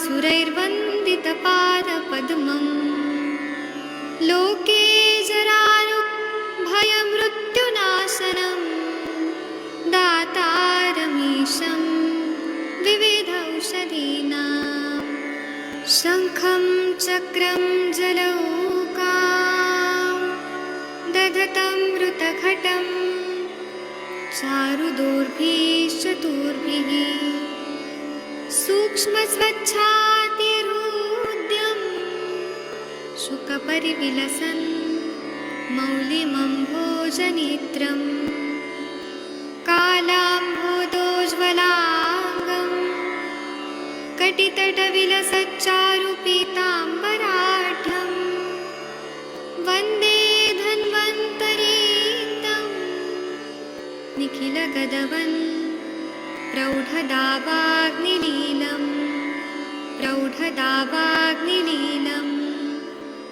सुरासुरैर्वन्दितपादपद्मम् लोके जरारुभयमृत्युनाशनं दातारमीशं विविधौषधीनां शङ्खं चक्रं जलौकां दधतं मृतघटं चारुदोर्भिश्चतुर्भिः सूक्ष्मस्वच्छातिरुद्यं शुकपरिविलसन् मौलिमम्भोजनेत्रं कालाम्भोदोज्ज्वलाङ्गं कटितटविलसच्चारुपीताम्बराढ्यं वन्दे धन्वन्तरीतं निखिलगदवन् प्रौढदावाग्निलीलं प्रौढदावाग्निलीलं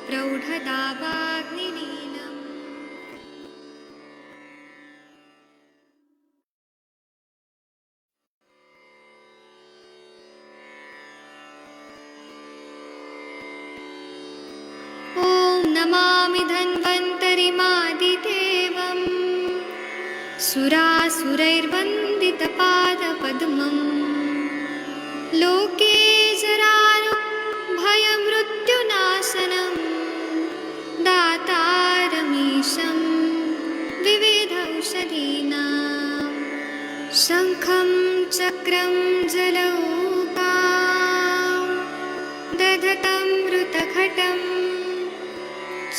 प्रौढदावाग्निलीलम्। ॐ नमामि धन्वन्तरिमादिदेवम् सुरासुरैर्वन्दितपादपद्मम् लोके जरारुभयमृत्युनाशनं दातारमीशं विविधौषधीनां शङ्खं चक्रं जलौकां दधतं मृतघटं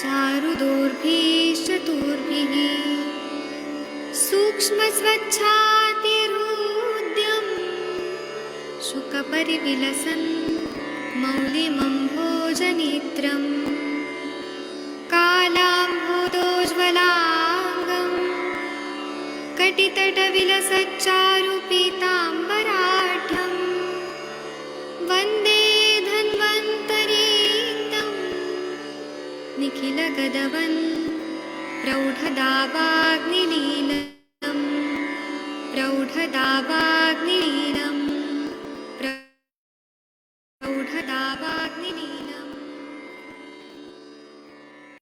चारुदोर्भिश्चतुर्भिः सूक्ष्मस्वच्छातिरुद्यं शुकपरिविलसन् मौलिमम्भोजनेत्रं कालाम्भोदोज्ज्वलाङ्गं कटितटविलसच्चारुपीताम्बराढ्यं वन्दे धन्वन्तरीतं निखिलगदवन् प्रौढदावाग्निलीलं प्रौढदावाग्निलीलं प्रौढदावाग्निलीलम्।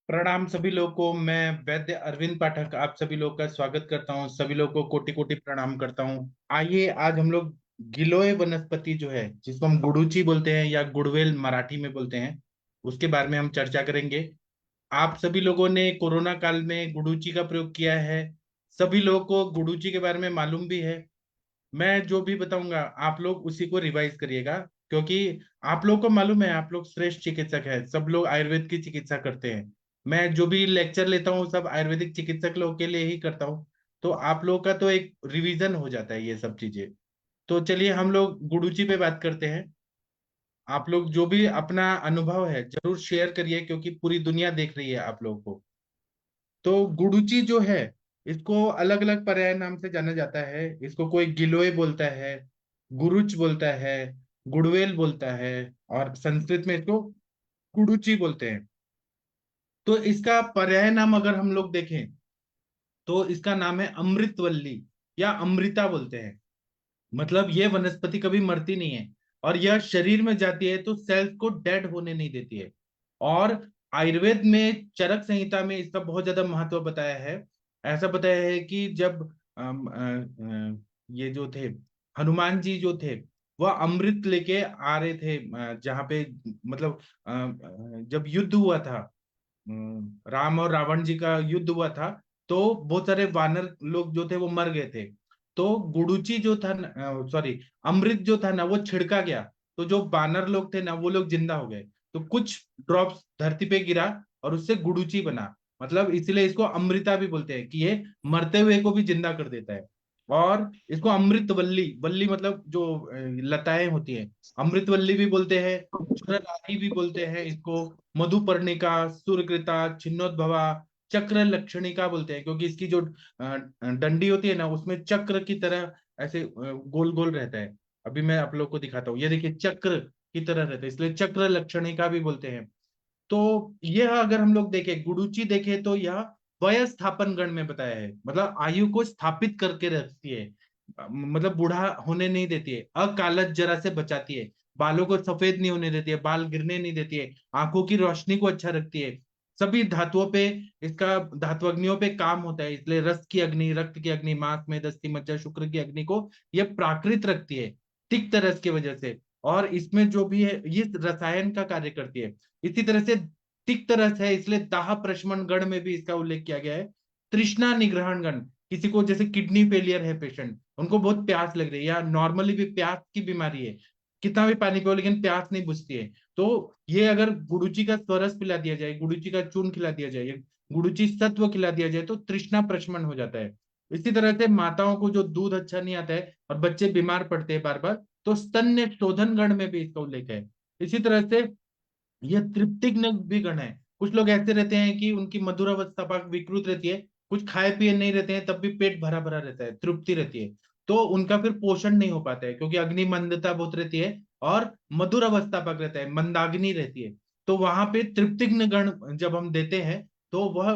प्रणाम सभी लोगों को। मैं वैद्य अरविंद पाठक आप सभी लोगों का स्वागत करता हूं। सभी लोगों को कोटि कोटि प्रणाम करता हूं। आइए आज हम लोग गिलोय वनस्पति जो है, जिसको हम गुडुचि बोलते हैं या गुड़वेल मराठी में बोलते हैं, उसके बारे में हम चर्चा करेंगे। आप सभी लोगों ने कोरोना काल में गुडुचि का प्रयोग किया है। सभी लोगों को गुडुचि के बारे में मालूम भी है। मैं जो भी बताऊंगा आप लोग उसी को रिवाइज करिएगा, क्योंकि आप लोग को मालूम है आप लोग श्रेष्ठ चिकित्सक हैं। सब लोग आयुर्वेद की चिकित्सा करते हैं। मैं जो भी लेक्चर लेता हूँ सब आयुर्वेदिक चिकित्सक लोगों के लिए ही करता हूँ, तो आप लोगों का तो एक रिवीजन हो जाता है ये सब चीजें। तो चलिए हम लोग गुडुचि पे बात करते हैं। आप लोग जो भी अपना अनुभव है जरूर शेयर करिए, क्योंकि पूरी दुनिया देख रही है आप लोगों को। तो गुडुचि जो है, इसको अलग अलग पर्याय नाम से जाना जाता है। इसको कोई गिलोय बोलता है, गुरुच बोलता है, गुड़वेल बोलता है, और संस्कृत में इसको गुडुचि बोलते हैं। तो इसका पर्याय नाम अगर हम लोग देखें तो इसका नाम है अमृतवल्ली या अमृता बोलते हैं। मतलब ये वनस्पति कभी मरती नहीं है, और यह शरीर में जाती है तो सेल्स को डेड होने नहीं देती है। और आयुर्वेद में चरक संहिता में इसका बहुत ज्यादा महत्व बताया है। ऐसा बताया है कि जब ये जो थे हनुमान जी जो थे, वह अमृत लेके आ रहे थे जहाँ पे मतलब जब युद्ध हुआ था, राम और रावण जी का युद्ध हुआ था, तो बहुत सारे वानर लोग जो थे वो मर गए थे। तो गुडुचि जो था, सॉरी, अमृत जो था ना वो छिड़का गया, तो जो वानर लोग थे ना वो लोग जिंदा हो गए। तो कुछ ड्रॉप्स धरती पे गिरा और उससे गुडुचि बना। मतलब इसलिए इसको अमृता भी बोलते हैं कि ये मरते हुए को भी जिंदा कर देता है। और इसको अमृतवल्ली, वल्ली मतलब जो लताएं होती हैं, अमृतवल्ली भी बोलते हैं, चुरलाही भी बोलते हैं इसको, मधुपर्णिका, सुरकृता, छिन्नोद्भवा, चक्र लक्षणिका बोलते हैं, क्योंकि इसकी जो डंडी होती है ना उसमें चक्र की तरह ऐसे गोल गोल रहता है। अभी मैं आप लोग को दिखाता हूँ, ये देखिए चक्र की तरह रहता है, इसलिए चक्र लक्षणिका भी बोलते हैं। तो यह अगर हम लोग देखें, गुडुचि देखें तो यह वय स्थापन गण में बताया है, मतलब आयु को स्थापित करके रखती है। मतलब बूढ़ा होने नहीं देती है, अकालच जरा से बचाती है, बालों को सफेद नहीं होने देती है, बाल गिरने नहीं देती है, आंखों की रोशनी को अच्छा रखती है, सभी धातुओं पे इसका, धातु अग्नियों पे काम होता है, इसलिए रस की अग्नि, रक्त की अग्नि, मांस में दस्ती मज्जा शुक्र की अग्नि को यह प्राकृत रखती है तिक्त रस की वजह से। और इसमें जो भी है ये रसायन का कार्य करती है। इसी तरह से तिक्त रस है, इसलिए दाह प्रशमन गण में भी इसका उल्लेख किया गया है। तृष्णा निग्रहण गण, किसी को जैसे किडनी फेलियर है पेशेंट, उनको बहुत प्यास लग रही है या नॉर्मली भी प्यास की बीमारी है, कितना भी पानी पियो लेकिन प्यास नहीं बुझती है, तो ये अगर गुड़ुची का स्वरस पिला दिया जाए, गुड़ुची का चूर्ण खिला दिया जाए, गुड़ुची सत्व खिला दिया जाए, तो तृष्णा प्रशमन हो जाता है। इसी तरह से माताओं को जो दूध अच्छा नहीं आता है और बच्चे बीमार पड़ते हैं बार बार, तो स्तन्य शोधन गण में भी इसका उल्लेख है। इसी तरह से यह तृप्तिग्न भी गण है। कुछ लोग ऐसे रहते हैं कि उनकी मधुर अवस्था पाक विकृत रहती है, कुछ खाए पिए नहीं रहते हैं तब भी पेट भरा भरा रहता है, तृप्ति रहती है, तो उनका फिर पोषण नहीं हो पाता है क्योंकि अग्नि मंदता बहुत रहती है और मधुर अवस्था पाक रहता है, मंदाग्नि रहती है। तो वहां पे तृप्तिग्न गण जब हम देते हैं तो वह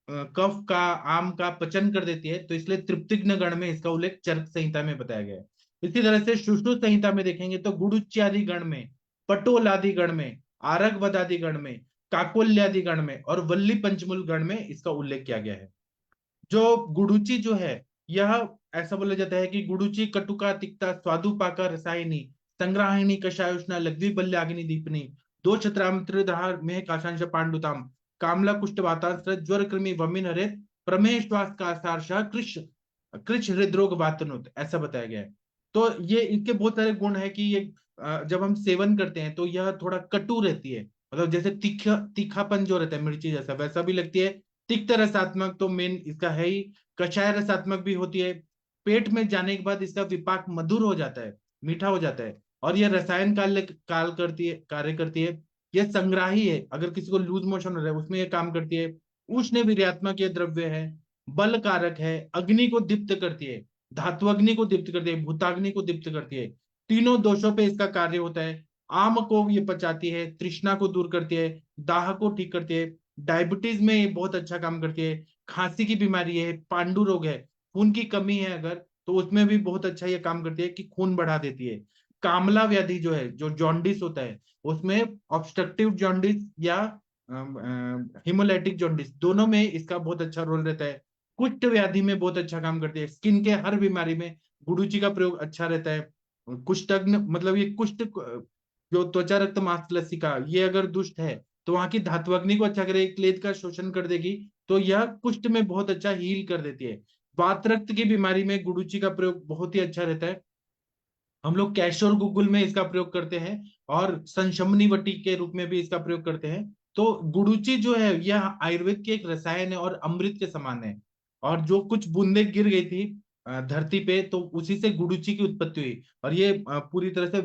कफ का, आम का पचन कर देती है, तो इसलिए तृप्तिग्न गण में इसका उल्लेख चरक संहिता में बताया गया है। इसी तरह से सुश्रुत संहिता में देखेंगे तो गुड़ुच्यादि गण में, पटोल आदि गण में, आरग वदादि गण में, काकोल्यादि गण में और वल्ली पंचमूल गण में इसका उल्लेख किया गया है। जो गुडुचि जो है, यह ऐसा बोला जाता है कि गुडुचि कटुका तिक्ता स्वादु पाका रसायनी संग्राहिणी कषायुष्णा लघ्वी बल्याग्नि दीपनी दो छत्राम त्रिधार मेह काशांश पांडुताम कामला कुष्ठ वातांश ज्वर कृमि वमिन हरेत प्रमेह श्वास का सारशा कृष कृछ हृदरोग वातनुत, ऐसा बताया गया है। तो ये इनके बहुत सारे गुण है कि ये जब हम सेवन करते हैं तो यह थोड़ा कटु रहती है, मतलब जैसे तीखा तीखापन जो रहता है मिर्ची जैसा वैसा भी लगती है। तिक्त रसात्मक तो मेन इसका है ही, कषाय रसात्मक भी होती है, पेट में जाने के बाद इसका विपाक मधुर हो जाता है, मीठा हो जाता है, और यह रसायन काल करती है, कार्य करती है। यह संग्राही है, अगर किसी को लूज मोशन हो रहा है उसमें यह काम करती है। उष्ण वीर्यात्मक ये द्रव्य है, बल कारक है, अग्नि को दीप्त करती है, धातु अग्नि को दीप्त करती है, भूताग्नि को दीप्त करती है, तीनों दोषों पे इसका कार्य होता है। आम को ये पचाती है, तृष्णा को दूर करती है, दाह को ठीक करती है, डायबिटीज में ये बहुत अच्छा काम करती है, खांसी की बीमारी है, पांडु रोग है, खून की कमी है अगर, तो उसमें भी बहुत अच्छा ये काम करती है कि खून बढ़ा देती है। कामला व्याधि जो है, जो जॉन्डिस होता है, उसमें ऑब्स्ट्रक्टिव जॉन्डिस या हिमोलाइटिक जॉन्डिस, दोनों में इसका बहुत अच्छा रोल रहता है। कुष्ठ व्याधि में बहुत अच्छा काम करती है, स्किन के हर बीमारी में गुडुचि का प्रयोग अच्छा रहता है। कुष्ठग्न मतलब ये कुष्ठ जो त्वचा रक्त मांसलसिका ये अगर दुष्ट है तो वहां की धात्वग्नि को अच्छा करे, क्लेद का शोषण कर देगी, तो यह कुष्ठ में बहुत अच्छा हील कर देती है। वात रक्त की बीमारी में गुडुचि का प्रयोग बहुत ही अच्छा रहता है। हम लोग कैशोर गुगुल में इसका प्रयोग करते हैं और संशमनी वटी के रूप में भी इसका प्रयोग करते हैं। तो गुडुचि जो है यह आयुर्वेद के एक रसायन है और अमृत के समान है। और जो कुछ बूंदे गिर गई थी धरती पे, तो उसी से गुडुचि की उत्पत्ति हुई, और ये पूरी तरह से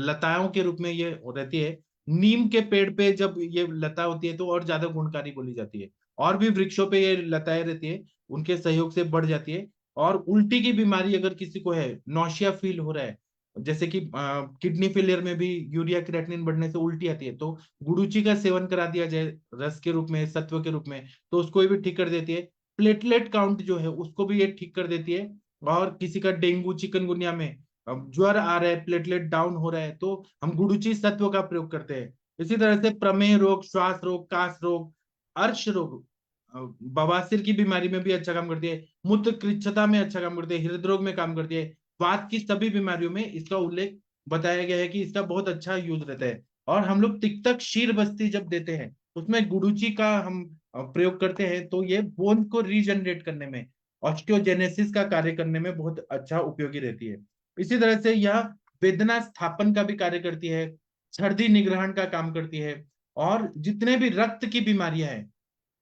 लताओं के रूप में ये रहती है। नीम के पेड़ पे जब ये लता होती है तो और ज्यादा गुणकारी बोली जाती है, और भी वृक्षों पे ये लताएं रहती है, उनके सहयोग से बढ़ जाती है। और उल्टी की बीमारी अगर किसी को है, नौशिया फील हो रहा है, जैसे कि किडनी फेलियर में भी यूरिया क्रिएटिनिन बढ़ने से उल्टी आती है, तो गुडुचि का सेवन करा दिया जाए रस के रूप में, सत्व के रूप में, तो उसको भी ठीक कर देती है। प्लेटलेट काउंट जो है उसको भी ये ठीक कर देती है। और किसी का डेंगू चिकनगुनिया में अब ज्वर आ रहा है, प्लेटलेट डाउन हो रहा है, तो हम गुडुचि सत्व का प्रयोग करते हैं। इसी तरह से प्रमेह रोग, श्वास रोग, कास रोग, अर्श रोग, बवासीर की बीमारी में भी अच्छा काम करती है, मूत्र कृच्छता में अच्छा काम करती है, हृदय रोग में काम करती है, वात की सभी बीमारियों में इसका उल्लेख बताया गया है कि इसका बहुत अच्छा यूज रहता है। और हम लोग तिक्तक शीर बस्ती जब देते हैं उसमें गुडुचि का हम प्रयोग करते हैं, तो ये बोन को रीजनरेट करने में, ऑस्टियोजेनेसिस का कार्य करने में बहुत अच्छा उपयोगी रहती है। इसी तरह से यह वेदना स्थापन का भी कार्य करती है, छर्दी निग्रहण का काम करती है, और जितने भी रक्त की बीमारियां हैं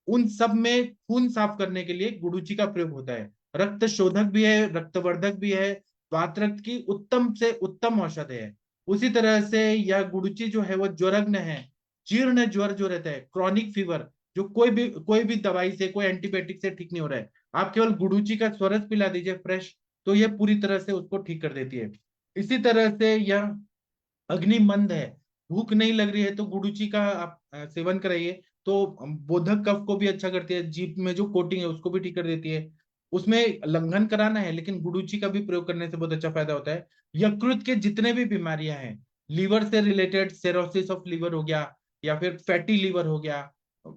उन सब में खून साफ करने के लिए गुडुचि का प्रयोग होता है। रक्त शोधक भी है, रक्तवर्धक भी है, वात रक्त की उत्तम से उत्तम औषधि है। उसी तरह से यह गुडुचि जो है वो ज्वरग्न है, जीर्ण ज्वर जो रहता है, क्रॉनिक फीवर, जो कोई भी दवाई से, कोई एंटीबायोटिक से ठीक नहीं हो रहा है, आप केवल गुडुचि का स्वरस पिला दीजिए फ्रेश, तो यह पूरी तरह से उसको ठीक कर देती है। इसी तरह से यह अग्निमंद है, भूख नहीं लग रही है तो गुडुचि का आप सेवन कराइए, तो बोधक कफ को भी अच्छा करती है, जीभ में जो कोटिंग है उसको भी ठीक कर देती है। उसमें लंघन कराना है, लेकिन गुडुची का भी प्रयोग करने से बहुत अच्छा फायदा होता है। यकृत के जितने भी बीमारियां हैं, लीवर से रिलेटेड सेरोसिस ऑफ लीवर हो गया, या फिर फैटी लीवर हो गया,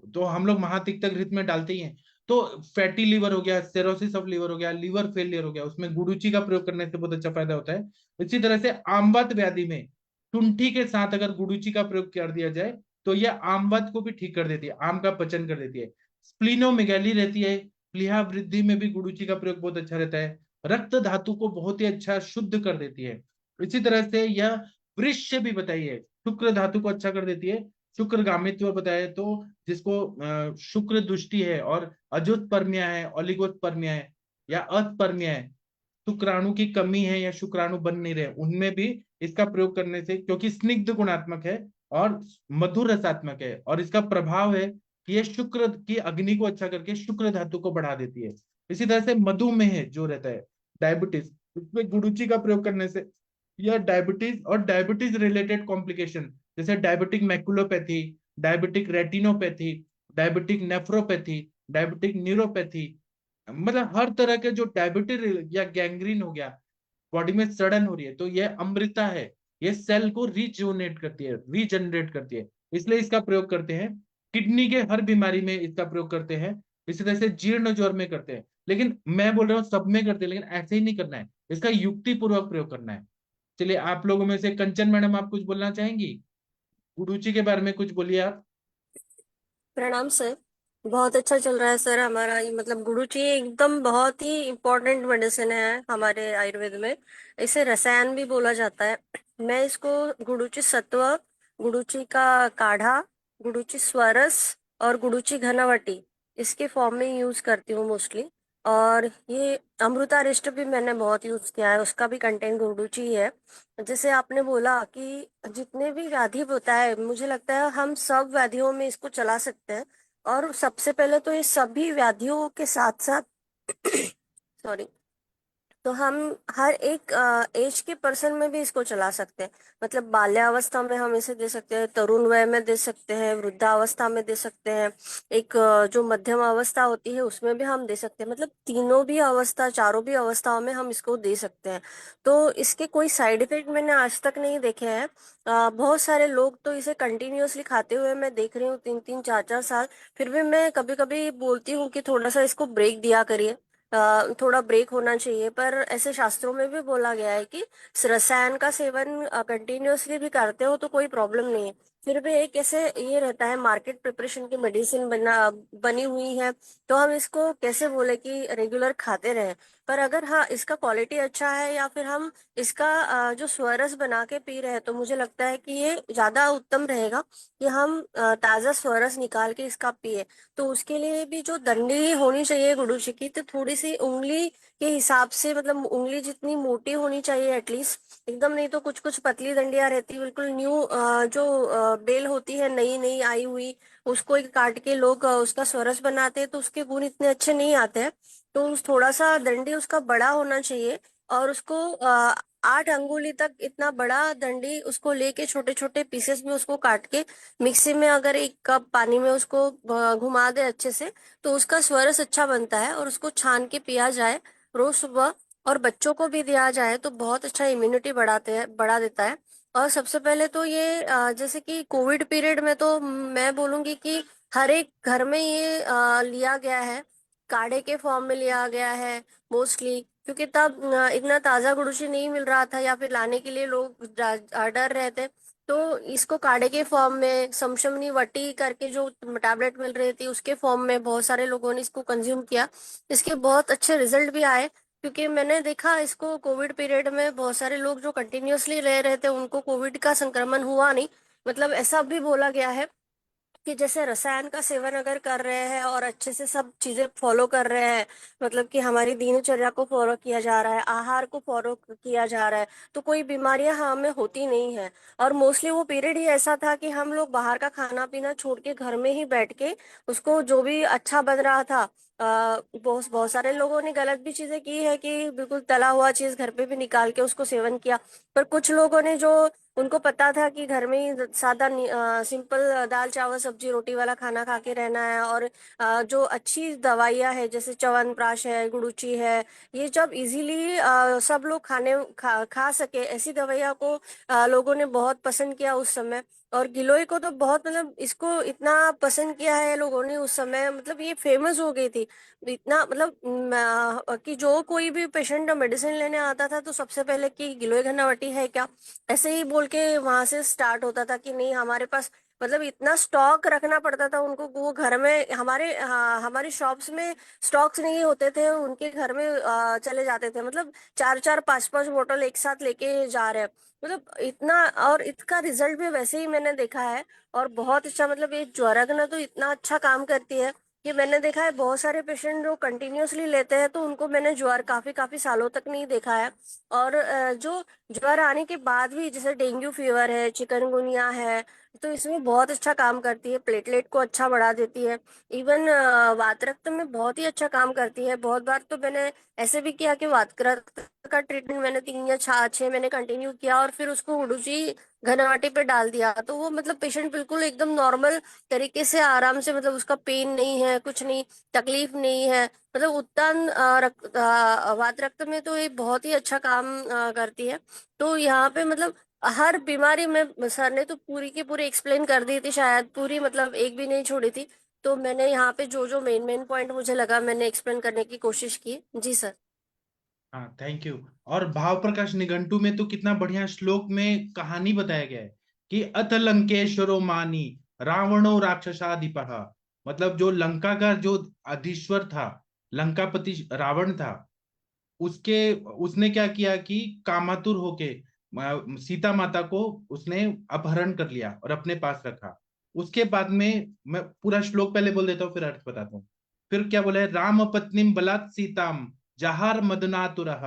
तो हम लोग महातिक्तक घृत में डालते ही हैं। तो फैटी लीवर हो गया, सेरोसिस ऑफ लीवर हो गया, लीवर फेलियर हो गया, उसमें गुडुची का प्रयोग करने से बहुत अच्छा फायदा होता है। इसी तरह से आमवत व्याधि में ठुंठी के साथ अगर गुडुची का प्रयोग कर दिया जाए तो यह आमवत को भी ठीक कर देती है, आम का पचन कर देती है। स्प्लीनोमेगैली रहती है, प्लीहा वृद्धि में भी गुडुची का प्रयोग बहुत अच्छा रहता है। रक्त धातु को बहुत ही अच्छा शुद्ध कर देती है। इसी तरह से यह वृष भी बताइए, शुक्र धातु को अच्छा कर देती है। शुक्र गामित्व बताए तो जिसको शुक्र दुष्टि है और अजुत्पर्मिया है, ओलिगोत्पर्मिया है या अतपर्मिया है, शुक्राणु की कमी है या शुक्राणु बन नहीं रहे, उनमें भी इसका प्रयोग करने से, क्योंकि स्निग्ध गुणात्मक है और मधुर रसात्मक है और इसका प्रभाव है कि ये शुक्र की अग्नि को अच्छा करके शुक्र धातु को बढ़ा देती है। इसी तरह से मधुमेह जो रहता है, डायबिटीज, उसमें गुडुची का प्रयोग करने से या डायबिटीज और डायबिटीज रिलेटेड कॉम्प्लिकेशन जैसे diabetic maculopathy, diabetic retinopathy, diabetic nephropathy, diabetic neuropathy, मतलब हर तरह के जो डायबिटीज या गैंग्रीन हो गया, बॉडी में सड़न हो रही है, तो ये अमृता है। ये सेल को रिजुनेट करती है, रीजनरेट करती है, इसलिए इसका प्रयोग करते हैं। किडनी के हर बीमारी में इसका प्रयोग करते हैं। इसी तरह से जीर्ण ज्वर में करते हैं, लेकिन मैं बोल रहा हूँ सब में करते हैं, लेकिन ऐसे ही नहीं करना है, इसका युक्ति पूर्वक प्रयोग करना है। चलिए, आप लोगों में से कंचन मैडम, आप कुछ बोलना चाहेंगी? गुरुजी के बारे में कुछ बोलिए आप। प्रणाम सर। बहुत अच्छा चल रहा है सर हमारा ये, मतलब गुरुची एकदम बहुत ही इम्पोर्टेंट मेडिसिन है हमारे आयुर्वेद में। इसे रसायन भी बोला जाता है। मैं इसको गुडुची सत्व, गुडुची का काढ़ा, गुडुची स्वरस और गुडुची घनावटी इसके फॉर्म में यूज करती हूँ मोस्टली। और ये अमृतारिष्ट भी मैंने बहुत यूज किया है, उसका भी कंटेंट गुडुची ही है। जैसे आपने बोला कि जितने भी व्याधि होता है, मुझे लगता है हम सब व्याधियों में इसको चला सकते हैं। और सबसे पहले तो ये सभी व्याधियों के साथ साथ सॉरी, तो हम हर एक एज के पर्सन में भी इसको चला सकते हैं। मतलब बाल्यावस्था में हम इसे दे सकते हैं, तरुण वय में दे सकते हैं, वृद्धावस्था में दे सकते हैं, एक जो मध्यम अवस्था होती है उसमें भी हम दे सकते हैं। मतलब तीनों भी अवस्था, चारों भी अवस्थाओं में हम इसको दे सकते हैं। तो इसके कोई साइड इफेक्ट मैंने आज तक नहीं देखे हैं। बहुत सारे लोग तो इसे कंटिन्यूअसली खाते हुए मैं देख रही हूँ, 3 3 4 4 साल। फिर भी मैं कभी कभी बोलती हूँ कि थोड़ा सा इसको ब्रेक दिया करिए, थोड़ा ब्रेक होना चाहिए। पर ऐसे शास्त्रों में भी बोला गया है कि रसायन का सेवन कंटिन्यूअसली भी करते हो तो कोई प्रॉब्लम नहीं है। फिर भी एक ऐसे ये रहता है, मार्केट प्रिपरेशन की मेडिसिन बनी हुई है, तो हम इसको कैसे बोले कि रेगुलर खाते रहे। पर अगर हाँ इसका क्वालिटी अच्छा है या फिर हम इसका जो स्वरस बना के पी रहे हैं, तो मुझे लगता है कि ये ज्यादा उत्तम रहेगा कि हम ताजा स्वरस निकाल के इसका पिए। तो उसके लिए भी जो दंडी होनी चाहिए गुडुची की, तो थोड़ी सी उंगली के हिसाब से, मतलब उंगली जितनी मोटी होनी चाहिए एटलीस्ट, एकदम नहीं तो कुछ कुछ पतली डंडियां रहती बिल्कुल न्यू, जो बेल होती है नई नई आई हुई, उसको एक काट के लोग उसका स्वरस बनाते हैं, तो उसके गुण इतने अच्छे नहीं आते हैं। तो थोड़ा सा डंडी उसका बड़ा होना चाहिए। और उसको 8 अंगुली तक इतना बड़ा डंडी उसको लेके छोटे छोटे पीसेस में उसको काट के मिक्सी में अगर 1 कप पानी में उसको घुमा दे अच्छे से, तो उसका स्वरस अच्छा बनता है। और उसको छान के पिया जाए रोज सुबह, और बच्चों को भी दिया जाए तो बहुत अच्छा इम्यूनिटी बढ़ा देता है। और सबसे पहले तो ये जैसे कि कोविड पीरियड में तो मैं बोलूंगी कि हर एक घर में ये लिया गया है, काढ़े के फॉर्म में लिया गया है मोस्टली, क्योंकि तब इतना ताजा गुड़ूची नहीं मिल रहा था या फिर लाने के लिए लोग डर रहे थे। तो इसको काढ़े के फॉर्म में, समशमनी वटी करके जो टैबलेट मिल रही थी उसके फॉर्म में बहुत सारे लोगों ने इसको कंज्यूम किया। इसके बहुत अच्छे रिजल्ट भी आए, क्योंकि मैंने देखा इसको कोविड पीरियड में बहुत सारे लोग जो कंटिन्यूअसली रह रहे थे उनको कोविड का संक्रमण हुआ नहीं। मतलब ऐसा भी बोला गया है कि जैसे रसायन का सेवन अगर कर रहे हैं और अच्छे से सब चीजें फॉलो कर रहे हैं, मतलब कि हमारी दिनचर्या को फॉलो किया जा रहा है, आहार को फॉलो किया जा रहा है, तो कोई बीमारियां हमें होती नहीं है। और मोस्टली वो पीरियड ही ऐसा था कि हम लोग बाहर का खाना पीना छोड़ के घर में ही बैठ के उसको जो भी अच्छा बन रहा था बहुत बहुत सारे लोगों ने गलत भी चीजें की है कि बिल्कुल तला हुआ चीज घर पे भी निकाल के उसको सेवन किया। पर कुछ लोगों ने जो उनको पता था कि घर में ही सादा सिंपल दाल चावल सब्जी रोटी वाला खाना खा के रहना है, और जो अच्छी दवाइयाँ है जैसे च्यवनप्राश है, गुड़ूची है, ये जब इजीली सब लोग खा सके, ऐसी दवाइयाँ को लोगों ने बहुत पसंद किया उस समय। और गिलोय को तो बहुत मतलब इसको इतना पसंद किया है लोगों ने उस समय, मतलब ये फेमस हो गई थी इतना, मतलब कि जो कोई भी पेशेंट मेडिसिन लेने आता था तो सबसे पहले कि गिलोय घनावटी है क्या, ऐसे ही बोल के वहां से स्टार्ट होता था कि नहीं हमारे पास, मतलब इतना स्टॉक रखना पड़ता था उनको। वो घर में हमारी शॉप्स में स्टॉक्स नहीं होते थे, उनके घर में चले जाते थे, मतलब चार चार पांच पांच बोतल एक साथ लेके जा रहे हैं, मतलब इतना। और इसका रिजल्ट भी वैसे ही मैंने देखा है, और बहुत अच्छा, मतलब ये ज्वारगना तो इतना अच्छा काम करती है कि मैंने देखा है बहुत सारे पेशेंट जो कंटिन्यूअसली लेते हैं तो उनको मैंने ज्वर काफी काफी सालों तक नहीं देखा है। और जो ज्वर आने के बाद भी जैसे डेंगू फीवर है, चिकनगुनिया है, तो इसमें बहुत अच्छा काम करती है, प्लेटलेट को अच्छा बढ़ा देती है। इवन वात रक्त में बहुत ही अच्छा काम करती है। बहुत बार तो मैंने ऐसे भी किया कि वात रक्त का ट्रीटमेंट मैंने 3 या 6 महीने कंटिन्यू किया, और फिर उसको उडुची घनावटी पे डाल दिया, तो वो मतलब पेशेंट बिल्कुल एकदम नॉर्मल तरीके से आराम से, मतलब उसका पेन नहीं है, कुछ नहीं, तकलीफ नहीं है, मतलब उत्तान वात रक्त में तो ये बहुत ही अच्छा काम करती है। तो यहाँ पे मतलब हर बीमारी में सर ने तो पूरी की पूरी एक्सप्लेन कर दी थी, शायद पूरी, मतलब एक भी नहीं छोड़ी थी। तो मैंने यहाँ पे जो जो मेन मेन पॉइंट मुझे लगा मैंने एक्सप्लेन करने की कोशिश की। जी सर। हाँ, थैंक यू। और भाव प्रकाश निघंटु में तो कितना बढ़िया श्लोक में कहानी बताया गया है कि अथ लंकेश्वरो मानी रावणो राक्षसाधिपः। मतलब जो लंका का जो अधीश्वर था, लंकापति रावण था, उसके उसने क्या किया कि कामातुर होके सीता माता को उसने अपहरण कर लिया और अपने पास रखा। उसके बाद में मैं पूरा श्लोक पहले बोल देता हूँ फिर अर्थ बताता हूँ। फिर क्या बोला है, राम पत्नीम बलात् सीताम जहार मदनातुरः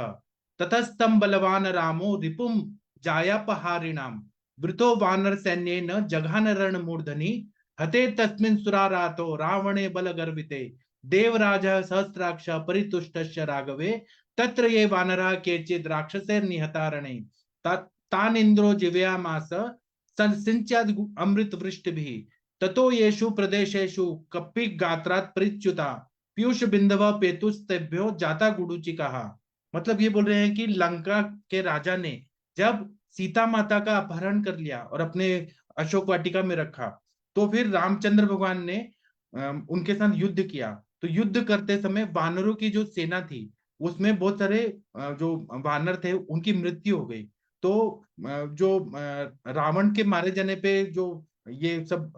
ततस्तम बलवान रामो रिपुम जायापहारिणाम वृतो वानर सैन्येन जघान रण मूर्धनि हते तस्मिन् सुरारातो रावणे बलगर्विते देवराज सहस्राक्ष परितुष्टस्य राघवे तत्र ये वानरा केचिद राक्षसे निहतारणे तान इंद्रो जीवयामास संसिंच्याद अमृत वृष्टिभिः ततो येषु प्रदेशेषु कपि गात्रात् परिच्युता पीयूष बिंदव पेतुस्तेभ्यो जाता गुडुचिकाः। मतलब ये बोल रहे हैं कि लंका के राजा ने जब सीता माता का अपहरण कर लिया और अपने अशोक वाटिका में रखा, तो फिर रामचंद्र भगवान ने उनके साथ युद्ध किया। तो युद्ध करते समय वानरों की जो सेना थी उसमें बहुत सारे जो वानर थे उनकी मृत्यु हो गई। तो जो रावण के मारे जाने पे जो ये सब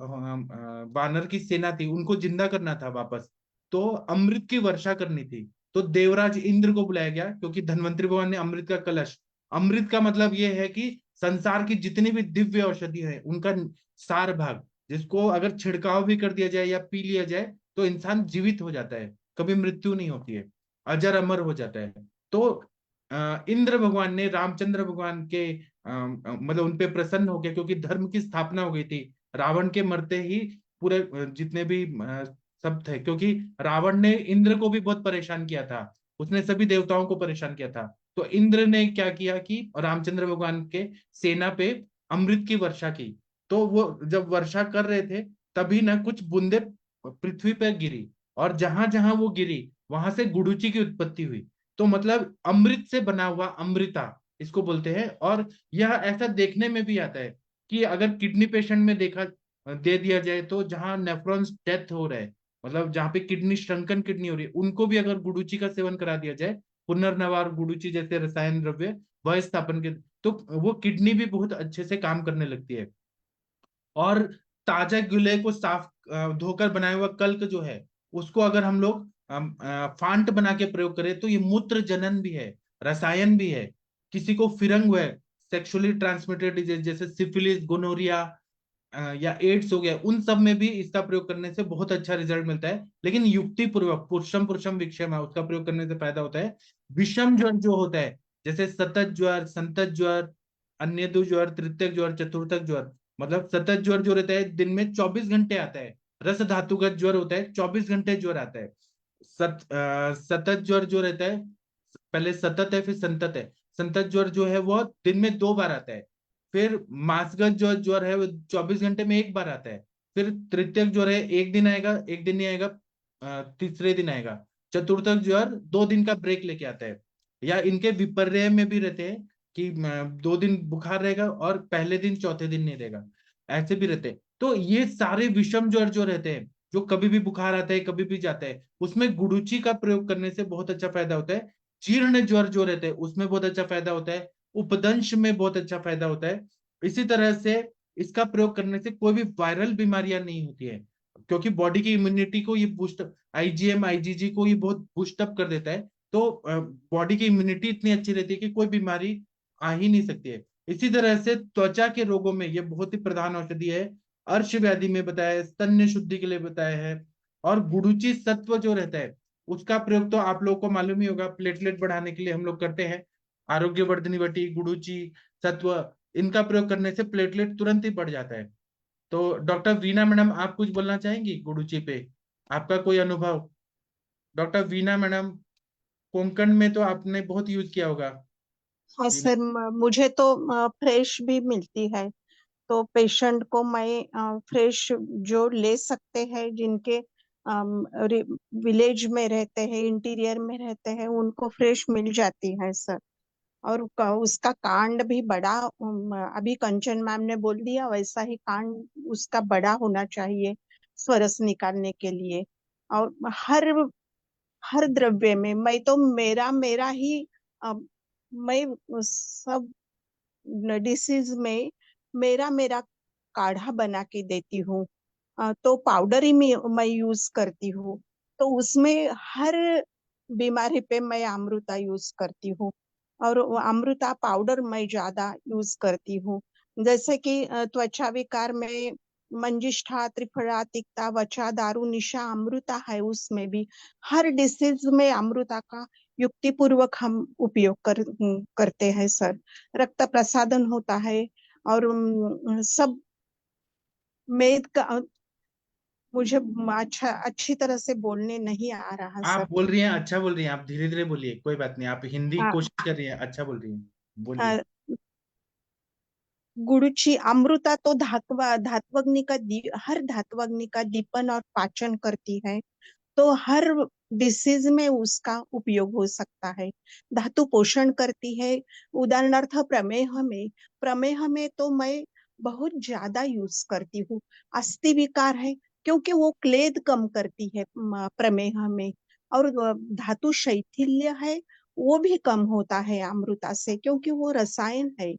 वानर की सेना थी उनको जिंदा करना था वापस, तो अमृत की वर्षा करनी थी। तो देवराज इंद्र को बुलाया गया क्योंकि धन्वंतरि भगवान ने अमृत का कलश, अमृत का मतलब ये है कि संसार की जितनी भी दिव्य औषधि है उनका सार भाग, जिसको अगर छिड़काव भी कर दिया जाए या पी लिया जाए तो इंसान जीवित हो जाता है, कभी मृत्यु नहीं होती है, अजर अमर हो जाता है। तो इंद्र भगवान ने रामचंद्र भगवान के मतलब उनपे प्रसन्न हो गया क्योंकि धर्म की स्थापना हो गई थी। रावण के मरते ही पूरे जितने भी सब थे, क्योंकि रावण ने इंद्र को भी बहुत परेशान किया था, उसने सभी देवताओं को परेशान किया था। तो इंद्र ने क्या किया कि रामचंद्र भगवान के सेना पे अमृत की वर्षा की। तो वो जब वर्षा कर रहे थे तभी ना कुछ बूंदे पृथ्वी पर गिरी, और जहां जहां वो गिरी वहां से गुडुची की उत्पत्ति हुई। तो मतलब अमृत से बना हुआ अमृता इसको बोलते हैं। और यह ऐसा देखने में भी आता है कि अगर किडनी पेशेंट में देखा दे दिया जाए तो जहां नेफ्रॉन्स डेथ हो रहा है, मतलब जहाँ पे किडनी श्रंकन किडनी हो रही है, उनको भी अगर गुडुची का सेवन करा दिया जाए, पुनर्नवार गुडुची जैसे रसायन द्रव्य वह स्थापन के, तो वो किडनी भी बहुत अच्छे से काम करने लगती है। और ताजा गिले को साफ धोकर बनाया हुआ कल्क जो है उसको अगर हम लोग फांट बना के प्रयोग करें तो ये मूत्र जनन भी है, रसायन भी है। किसी को फिरंग है, सेक्सुअली ट्रांसमिटेड डिजीज जैसे सिफिलिस, गोनोरिया या एड्स हो गया, उन सब में भी इसका प्रयोग करने से बहुत अच्छा रिजल्ट मिलता है। लेकिन युक्ति पूर्वक, पुरुषम पुरुषम विषम है, उसका प्रयोग करने से फायदा होता है। विषम ज्वर जो होता है जैसे सतत ज्वर, संतत ज्वर, अन्य दो ज्वर, तृतीयक ज्वर, चतुर्थक ज्वर, मतलब सतत ज्वर जो रहता है दिन में 24 घंटे आता है, रस धातुगत ज्वर होता है 24 घंटे ज्वर आता है, सतत ज्वर जो रहता है, पहले सतत है फिर संतत है। संतत ज्वर जो है वो दिन में 2 बार आता है। फिर मासगत जो ज्वर है वो 24 घंटे में 1 बार आता है। फिर तृतीयक ज्वर है, एक दिन आएगा, एक दिन नहीं आएगा, तीसरे दिन आएगा। चतुर्थक ज्वर 2 दिन का ब्रेक लेके आता है। या इनके विपर्य में भी रहते हैं कि 2 दिन बुखार रहेगा और पहले दिन चौथे दिन नहीं रहेगा, ऐसे भी रहते हैं। तो ये सारे विषम ज्वर जो रहते हैं, जो कभी भी बुखार आता है कभी भी जाता है, उसमें गुडुचि का प्रयोग करने से बहुत अच्छा फायदा होता है। जीर्ण ज्वर जो रहते हैं उसमें बहुत अच्छा फायदा होता है। उपदंश में बहुत अच्छा फायदा होता है। इसी तरह से इसका प्रयोग करने से कोई भी वायरल बीमारियां नहीं होती है, क्योंकि बॉडी की इम्यूनिटी को ये बूस्ट, आईजीएम आईजीजी को ये बहुत बूस्ट अप कर देता है। तो बॉडी की इम्यूनिटी इतनी अच्छी रहती है कि कोई बीमारी आ ही नहीं सकती है। इसी तरह से त्वचा के रोगों में ये बहुत ही प्रधान औषधि है। अर्श व्याधि में बताया है, स्तन्य शुद्धि के लिए बताया है। और गुडुचि सत्व जो रहता है उसका प्रयोग तो आप लोगों को मालूम ही होगा, प्लेटलेट बढ़ाने के लिए हम लोग करते हैं। आरोग्य वर्धनी वटी, गुडुचि, सत्व, इनका प्रयोग करने से प्लेटलेट तुरंत ही बढ़ जाता है। तो डॉक्टर वीना मैडम आप कुछ बोलना चाहेंगी गुडुचि पे, आपका कोई अनुभव? डॉक्टर वीना मैडम, कोंकण में तो आपने बहुत यूज किया होगा। हाँ वीना, सर, मुझे तो फ्रेश भी मिलती है। तो पेशेंट को मैं फ्रेश जो ले सकते हैं, जिनके विलेज में रहते हैं, इंटीरियर में रहते हैं, उनको फ्रेश मिल जाती है सर। और उसका कांड भी बड़ा, अभी कंचन मैम ने बोल दिया वैसा ही कांड उसका बड़ा होना चाहिए स्वरस निकालने के लिए। और हर हर द्रव्य में मैं तो मेरा मेरा ही अ, मैं सब डिसीज में मेरा मेरा काढ़ा बना के देती हूँ। तो पाउडर ही मैं यूज करती हूँ। तो उसमें हर बीमारी पे मैं अमृता यूज करती हूँ। और वो अमृता पाउडर मैं ज्यादा यूज करती हूँ। जैसे कि त्वचा विकार में मंजिष्ठा, त्रिफला, तिक्ता, वचा, दारू, निशा, अमृता है। उसमें भी हर डिसीज में अमृता का युक्तिपूर्वक हम उपयोग करते हैं सर। रक्त प्रसादन होता है। और सब मेद का, मुझे अच्छी तरह से बोलने नहीं आ रहा सर। आप बोल रही हैं, अच्छा बोल रही हैं, आप धीरे धीरे बोलिए, कोई बात नहीं, आप हिंदी आ, कोशिश कर रही हैं, अच्छा बोल रही हैं, बोलिए। आ, गुरुची अमृता तो धात्वग्नि का हर धात्वग्नि का दीपन और पाचन करती है। तो हर डिसीज में उसका उपयोग हो सकता है। धातु पोषण करती है। उदाहरणार्थ प्रमेह में तो मैं बहुत ज्यादा यूज करती हूँ। अस्थि विकार है, क्योंकि वो क्लेद कम करती है प्रमेह में। और धातु शैथिल्य है, वो भी कम होता है अमृता से, क्योंकि वो रसायन है।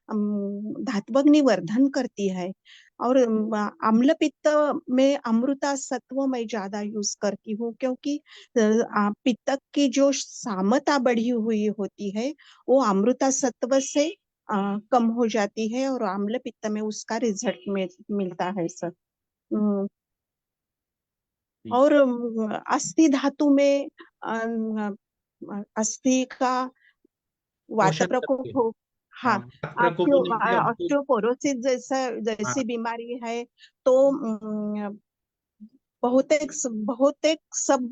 धात्वग्नि वर्धन करती है। और अम्ल पित्त में अमृता सत्व मैं ज्यादा यूज करती हूँ, क्योंकि पित्त की जो सामता बढ़ी हुई होती है वो अमृता सत्व से कम हो जाती है। और अम्ल पित्त में उसका रिजल्ट मिलता है सर। ठीक। और अस्थि धातु में अस्थि का वात पोषण प्रकोप करके, हो। हाँ, हाँ, प्रकोप होने के लिए आपको, ऑस्टियोपोरोसिस हाँ, जैसी बीमारी है। तो बहुतेक बहुतेक सब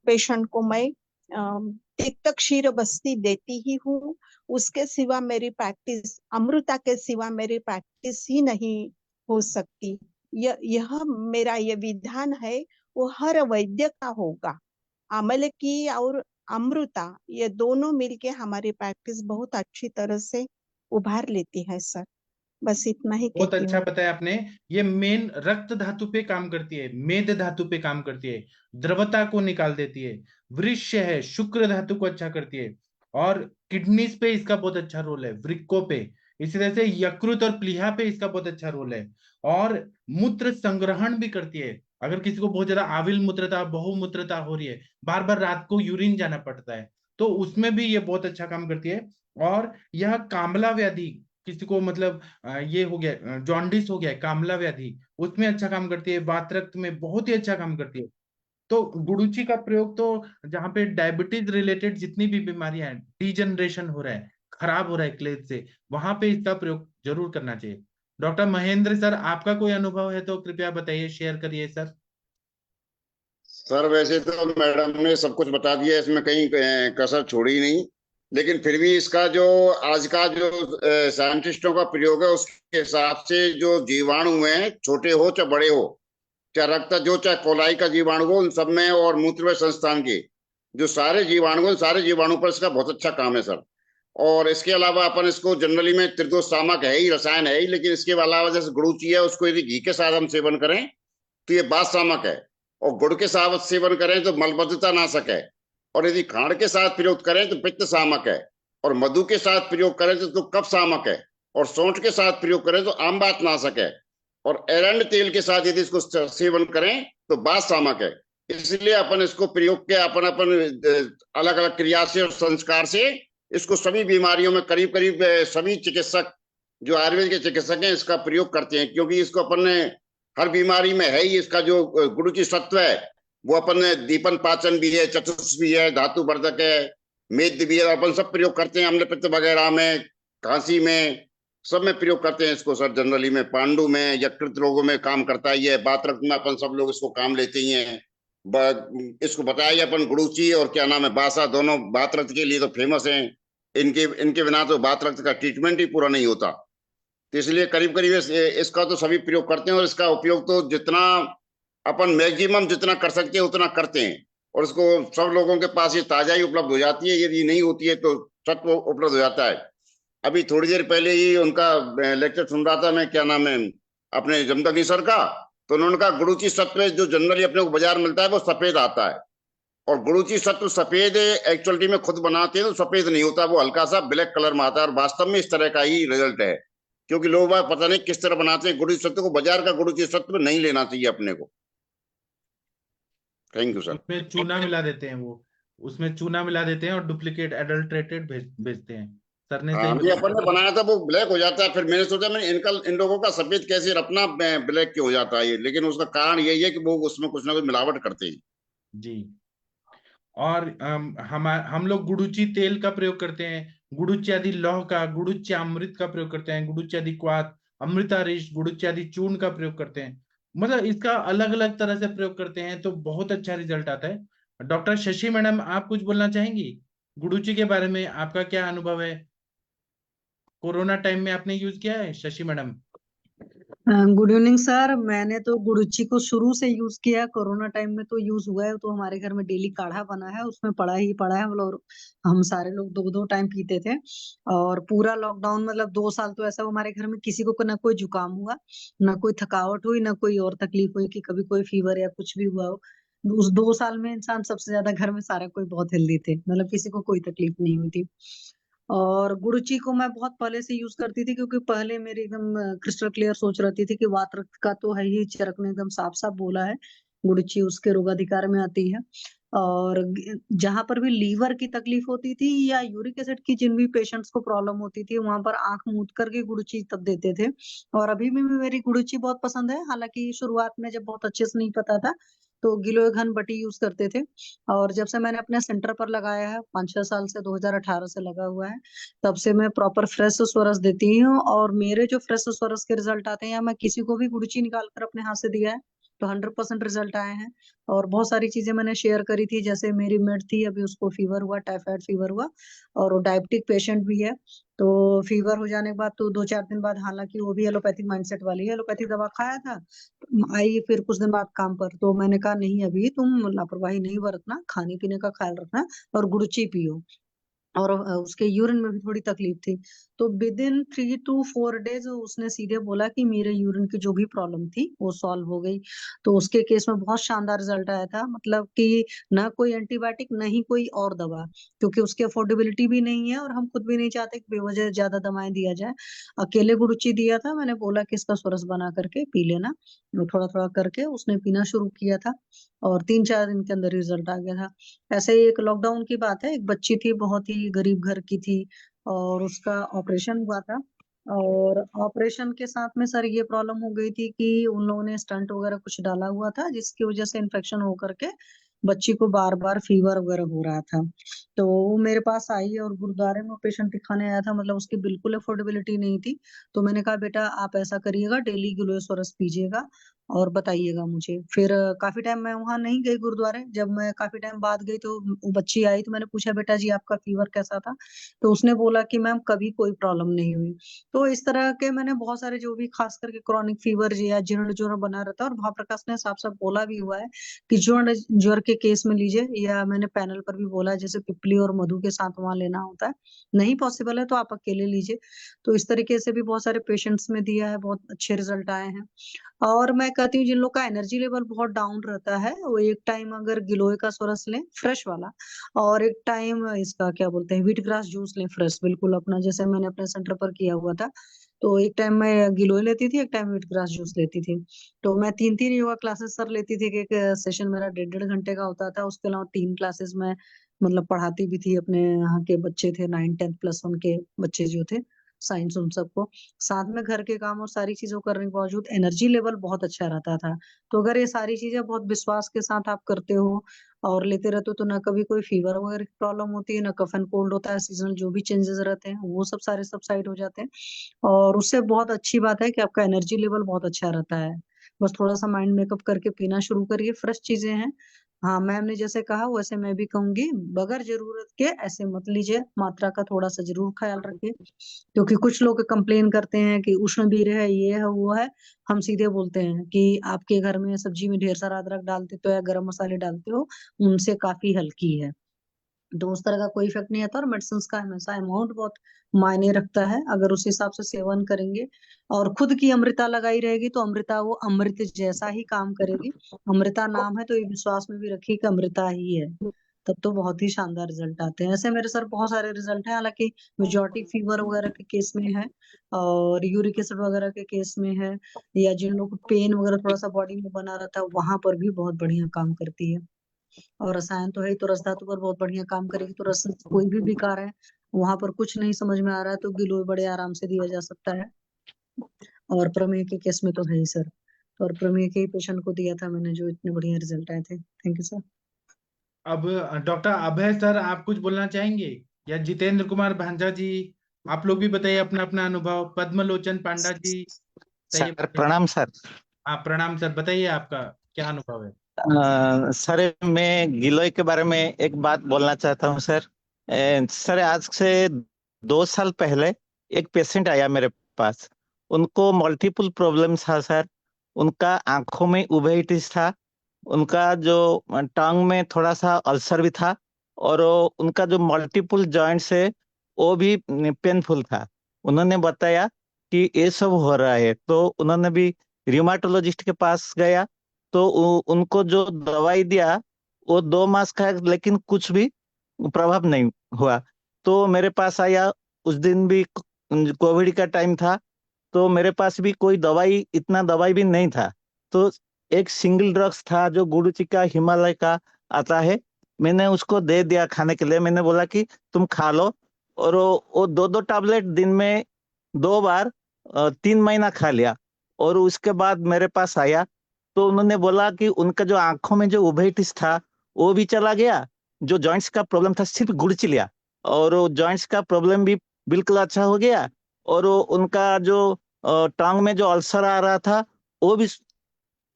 पेशेंट को मैं तिक्त क्षीर बस्ती देती ही हूँ। उसके सिवा मेरी प्रैक्टिस, अमृता के सिवा मेरी प्रैक्टिस ही नहीं हो सकती। यह मेरा ये विधान है, वो हर वैद्य का होगा। अमल की और अमृता, ये दोनों मिलके हमारी प्रैक्टिस बहुत अच्छी तरह से उभार लेती है सर। बस इतना ही बहुत कहती अच्छा हूँ। बताया आपने। ये मेन रक्त धातु पे काम करती है, मेद धातु पे काम करती है, द्रवता को निकाल देती है। वृष्य है, शुक्र धातु को अच्छा करती है। और किडनीज पे इसका बहुत अच्छा रोल है, वृक्कों पे। इसी तरह से यकृत और प्लीहा पे इसका बहुत अच्छा रोल है। और मूत्र संग्रहण भी करती है। अगर किसी को बहुत ज्यादा आविल मूत्रता, बहुमूत्रता हो रही है, बार बार रात को यूरिन जाना पड़ता है, तो उसमें भी ये बहुत अच्छा काम करती है। और यह कामला व्याधि, किसी को मतलब ये हो गया, जॉन्डिस हो गया, कामला व्याधि, उसमें अच्छा काम करती है। वात रक्त में बहुत ही अच्छा काम करती है। तो गुडुचि का प्रयोग तो जहाँ पे डायबिटीज रिलेटेड जितनी भी बीमारियां हैं, डिजनरेशन हो रहा है, खराब हो रहा है क्लेद से, वहां पे इसका प्रयोग जरूर करना चाहिए। डॉक्टर महेंद्र सर, आपका कोई अनुभव है तो कृपया बताइए, शेयर करिए सर। सर वैसे तो मैडम ने सब कुछ बता दिया, इसमें कहीं कसर छोड़ी नहीं, लेकिन फिर भी इसका जो आज का जो साइंटिस्टों का प्रयोग है उसके हिसाब से जो जीवाणु हैं, छोटे हो चाहे बड़े हो, चाहे रक्त जो चाहे कोलाई का जीवाणु हो, उन सब में, और मूत्रवय संस्थान के जो सारे जीवाणु हैं, सारे जीवाणु पर इसका बहुत अच्छा काम है सर। और इसके अलावा अपन इसको जनरली में त्रिदोष सामक है ही, रसायन है ही, लेकिन इसके अलावा जैसे गुड़ूची है उसको यदि घी के साथ हम सेवन करें तो ये बात सामक है, और गुड़ के साथ सेवन करें तो मलबद्धता नाशक है, और यदि खांड के साथ प्रयोग करें तो पित्त सामक है, और मधु के साथ प्रयोग करें तो कफ सामक है, और सौंठ के साथ प्रयोग करें तो आमबात नाशक है, और एरंड तेल के साथ यदि इसको सेवन करें तो बात सामक है। इसलिए अपन इसको प्रयोग के अपन अलग अलग क्रिया से और संस्कार से इसको सभी बीमारियों में करीब करीब सभी चिकित्सक जो आयुर्वेद के चिकित्सक हैं इसका प्रयोग करते हैं, क्योंकि इसको अपन ने हर बीमारी में है ही। इसका जो गुरुचि सत्व है वो अपन ने दीपन पाचन भी है, चतुर्थ भी है, धातु वर्धक है, मेद भी है, अपन सब प्रयोग करते हैं, अम्ल पित्त वगैरह में, खांसी में, सब में प्रयोग करते हैं इसको सर। जनरली में पांडु में, यकृत रोगों में काम करता ही है, बातरक्त में अपन सब लोग इसको काम लेते ही हैं। इसको बताया अपन गुड़ूची और क्या नाम है बासा, दोनों बातरक्त के लिए तो फेमस हैं। इनके बिना तो बातरक्त का ट्रीटमेंट ही पूरा नहीं होता। तो इसलिए करीब करीब इसका तो सभी प्रयोग करते हैं, और इसका उपयोग तो जितना अपन मैक्सिमम जितना कर सकते हैं उतना करते हैं, और इसको सब लोगों के पास ये ताजा ही उपलब्ध हो जाती है, यदि नहीं होती है तो सत्व उपलब्ध हो जाता है। अभी थोड़ी देर पहले ही उनका लेक्चर सुन रहा था मैं, क्या नाम है अपने जमदग्नि सर का, तो उन्होंने कहा गुड़ूची सत्व जो जनरली अपने को बाजार मिलता है वो सफेद आता है, और गुड़ूची सत्व सफेद एक्चुअली में खुद बनाते हैं तो सफेद नहीं होता, वो हल्का सा ब्लैक कलर में आता है, और वास्तव में इस तरह का ही रिजल्ट है। क्योंकि लोग बात पता नहीं किस तरह बनाते हैं गुड़ूची सत्व को, बाजार का गुड़ूची सत्व नहीं लेना चाहिए अपने को। Thank you sir. उसमें चूना मिला देते हैं, वो उसमें चूना मिला देते हैं और डुप्लीकेट एडल्ट्रेटेड बेचते हैं। सर ने सही ये अपन ने बनाया था वो ब्लैक हो जाता है, फिर मैंने सोचा मैंने इन लोगों का सफेद कैसे अपना ब्लैक क्यों हो जाता है ये, लेकिन उसका कारण यही है कि वो उसमें कुछ ना कुछ मिलावट करते हैं जी। और हम लोग गुड़ूची तेल का प्रयोग करते हैं, गुड़ूची आदि लौह का, गुड़ूची अमृत का प्रयोग करते हैं, गुड़ूची आदि क्वाथ, अमृतारिश, गुड़ूची आदि चूर्ण का प्रयोग करते हैं। मतलब इसका अलग अलग तरह से प्रयोग करते हैं तो बहुत अच्छा रिजल्ट आता है। डॉक्टर शशि मैडम, आप कुछ बोलना चाहेंगी गुड़ूची के बारे में? आपका क्या अनुभव है? कोरोना टाइम में आपने यूज किया है Shashi madam? Good evening sir. मैंने तो गुड़ूची को शुरू से यूज किया, कोरोना टाइम में तो यूज हुआ है, तो हमारे घर में डेली काढ़ा बना है, उसमें पड़ा ही पड़ा है, मतलब हम सारे लोग 2-2 टाइम पीते थे। और पूरा लॉकडाउन मतलब 2 साल तो ऐसा हमारे घर में किसी को ना कोई जुकाम हुआ, ना कोई थकावट हुई, ना कोई और तकलीफ हुई कि कभी कोई फीवर या कुछ भी हुआ हो। उस 2 साल में इंसान सबसे ज्यादा घर में सारा कोई बहुत हेल्दी थे, मतलब किसी को कोई तकलीफ नहीं हुई थी। और गुरुची को मैं बहुत पहले से यूज करती थी, क्योंकि पहले मेरी एकदम क्रिस्टल क्लियर सोच रहती थी कि वात रक्त का तो है ही, चरक ने एकदम साफ साफ बोला है गुरुची उसके रोगाधिकार में आती है। और जहां पर भी लीवर की तकलीफ होती थी या यूरिक एसिड की जिन भी पेशेंट्स को प्रॉब्लम होती थी, वहां पर आंख मूंद करके गुरुची तब देते थे। और अभी भी मेरी गुरुची बहुत पसंद है, हालांकि शुरुआत में जब बहुत अच्छे से नहीं पता था तो गिलोय घन बटी यूज करते थे। और जब से मैंने अपने सेंटर पर लगाया है 5-6 साल से, 2018 से लगा हुआ है, तब से मैं प्रॉपर फ्रेश स्वरस देती हूँ। और मेरे जो फ्रेश स्वरस के रिजल्ट आते हैं, या मैं किसी को भी गुड़ची निकाल कर अपने हाथ से दिया है तो 100% रिजल्ट आए हैं। और बहुत सारी चीजें मैंने शेयर करी थी, जैसे मेरी मेड थी, अभी उसको फीवर हुआ, टाइफाइड फीवर हुआ, और वो डायबिटिक पेशेंट भी है। तो फीवर हो जाने के बाद तो 2-4 दिन बाद, हालांकि वो भी एलोपैथिक माइंडसेट वाली है, एलोपैथिक दवा खाया था, आई फिर कुछ दिन बाद काम पर, तो मैंने कहा नहीं अभी तुम लापरवाही नहीं बरतना, खाने पीने का ख्याल रखना और गुड़ची पियो। और उसके यूरिन में भी थोड़ी तकलीफ थी, तो विद इन 3 to 4 डेज उसने सीधे बोला कि मेरे यूरिन की जो भी प्रॉब्लम थी वो सॉल्व हो गई। तो उसके केस में बहुत शानदार रिजल्ट आया था, मतलब कि ना कोई एंटीबायोटिक, नहीं कोई और दवा, क्योंकि उसकी अफोर्डेबिलिटी भी नहीं है और हम खुद भी नहीं चाहते कि बेवजह ज्यादा दवाएं दिया जाए। अकेले गुड़ची दिया था, मैंने बोला कि इसका स्वरस बना करके पी लेना, थोड़ा थोड़ा करके उसने पीना शुरू किया था, और 3-4 दिन के अंदर रिजल्ट आ गया था। ऐसे ही एक लॉकडाउन की बात है, एक बच्ची थी, बहुत ही गरीब घर की थी, और उसका ऑपरेशन हुआ था। और ऑपरेशन के साथ में सर ये प्रॉब्लम हो गई थी कि उन लोगों ने स्टंट वगैरह कुछ डाला हुआ था, जिसकी वजह से इन्फेक्शन होकर के बच्ची को बार बार फीवर वगैरह हो रहा था। तो वो मेरे पास आई और गुरुद्वारे में पेशेंट दिखाने आया था, मतलब उसकी बिल्कुल अफोर्डेबिलिटी नहीं थी। तो मैंने कहा बेटा आप ऐसा करिएगा, डेली गिलोय पीजिएगा और बताइएगा मुझे। फिर काफी टाइम मैं वहां नहीं गई गुरुद्वारे। जब मैं काफी टाइम बाद गई तो वो बच्ची आई, तो मैंने पूछा बेटा जी आपका फीवर कैसा था, तो उसने बोला कि मैम कभी कोई प्रॉब्लम नहीं हुई। तो इस तरह के मैंने बहुत सारे जो भी खास करके क्रॉनिक फीवर या जीर्ण ज्वर बना रहता है, और महाप्रकाश ने साफ साफ बोला भी हुआ है कि जीर्ण ज्वर के केस में लीजिए, या मैंने पैनल पर भी बोला है जैसे पिपली और मधु के साथ वहां लेना होता है, नहीं पॉसिबल है तो आप अकेले लीजिए। तो इस तरीके से भी बहुत सारे पेशेंट्स में दिया है, बहुत अच्छे रिजल्ट आए हैं। और मैं कहती हूँ जिन लोग का एनर्जी लेवल बहुत डाउन रहता है, वो एक टाइम अगर गिलोय का सोरस लें फ्रेश वाला, और एक टाइम इसका क्या बोलते हैं व्हीट ग्रास जूस लें फ्रेश बिल्कुल अपना, जैसे मैंने अपने सेंटर पर किया हुआ था। तो एक टाइम मैं गिलोय लेती थी, एक टाइम व्हीट ग्रास जूस लेती थी। तो मैं 3-3 योगा क्लासेस सर लेती थी, कि एक सेशन मेरा 1.5-1.5 घंटे का होता था। उसके अलावा 3 क्लासेस में मतलब पढ़ाती भी थी। अपने यहाँ के बच्चे थे 9, 10 प्लस 1 के बच्चे जो थे साइंस, उन सबको साथ में घर के काम और सारी चीजों करने के बावजूद एनर्जी लेवल बहुत अच्छा रहता था। तो अगर ये सारी चीजें बहुत विश्वास के साथ आप करते हो और लेते रहते हो, तो ना कभी कोई फीवर वगैरह की प्रॉब्लम होती है, ना कफ एंड कोल्ड होता है, सीजनल जो भी चेंजेस रहते हैं वो सब सारे सबसाइड हो जाते हैं। और उससे बहुत अच्छी बात है कि आपका एनर्जी लेवल बहुत अच्छा रहता है। बस थोड़ा सा माइंड मेकअप करके पीना शुरू करिए, फ्रेश चीजें हैं। हाँ, मैम ने जैसे कहा वैसे मैं भी कहूंगी, बगैर जरूरत के ऐसे मत लीजिए, मात्रा का थोड़ा सा जरूर ख्याल रखिए। क्योंकि कुछ लोग कंप्लेन करते हैं कि उष्ण भी है, ये है वो है। हम सीधे बोलते हैं कि आपके घर में सब्जी में ढेर सारा अदरक डालते तो या गरम मसाले डालते हो, उनसे काफी हल्की है। तो उस तरह का कोई इफेक्ट नहीं आता। और मेडिसिन का हमेशा अमाउंट बहुत मायने रखता है। अगर उस हिसाब से सेवन करेंगे और खुद की अमृता लगाई रहेगी, तो अमृता वो अमृत जैसा ही काम करेगी। अमृता नाम है तो ये विश्वास में भी रखिए कि अमृता ही है। तब तो बहुत ही शानदार रिजल्ट आते हैं। ऐसे मेरे सर बहुत सारे रिजल्ट हैं, हालांकि मेजोरिटी फीवर वगैरह के केस में है, और यूरिक एसिड वगैरह के केस में है, या जिन लोगों को पेन वगैरह थोड़ा सा बॉडी में बना रहता है वहां पर भी बहुत बढ़िया काम करती है। और रसायन तो है ही, तो रस धातु पर बहुत बढ़िया काम करेगी। तो रस कोई भी बेकार है, वहां पर कुछ नहीं समझ में आ रहा है, तो गिलोय बड़े आराम से दिया जा सकता है। और प्रमेह के केस में तो है ही सर। तो और प्रमेह के ही पेशेंट को दिया था मैंने, जो इतने बढ़िया रिजल्ट आए थे। Thank you sir. अब डॉक्टर अभय सर आप कुछ बोलना चाहेंगे, या जितेंद्र कुमार भांजा जी, आप लोग भी बताइए अपना अपना अनुभव। पद्मलोचन पांडा जी बताइए। सर प्रणाम सर। हाँ प्रणाम सर, बताइए आपका क्या अनुभव है। सर मैं गिलोय के बारे में एक बात बोलना चाहता हूँ सर। सर आज से 2 साल पहले एक पेशेंट आया मेरे पास। उनको मल्टीपल प्रॉब्लम्स था सर। उनका आंखों में उवेटिस था, उनका जो टंग में थोड़ा सा अल्सर भी था, और उनका जो मल्टीपल जॉइंट्स है वो भी पेनफुल था। उन्होंने बताया कि ये सब हो रहा है, तो उन्होंने भी रिमाटोलॉजिस्ट के पास गया। तो उनको जो दवाई दिया वो 2 मास का, लेकिन कुछ भी प्रभाव नहीं हुआ। तो मेरे पास आया। उस दिन भी कोविड का टाइम था, तो मेरे पास भी कोई दवाई, इतना दवाई भी नहीं था। तो एक सिंगल ड्रग्स था जो गुरुची का हिमालय का आता है, मैंने उसको दे दिया खाने के लिए। मैंने बोला कि तुम खा लो। और वो 2-2 टैबलेट दिन में 2 बार 3 महीना खा लिया। और उसके बाद मेरे पास आया, तो उन्होंने बोला कि उनका जो आंखों में जो उभेटिस था वो भी चला गया, जो जॉइंट्स का प्रॉब्लम था सिर्फ गुड़ची लिया, और वो जॉइंट्स का प्रॉब्लम भी बिल्कुल अच्छा हो गया। और वो उनका जो टांग में जो अल्सर आ रहा था वो भी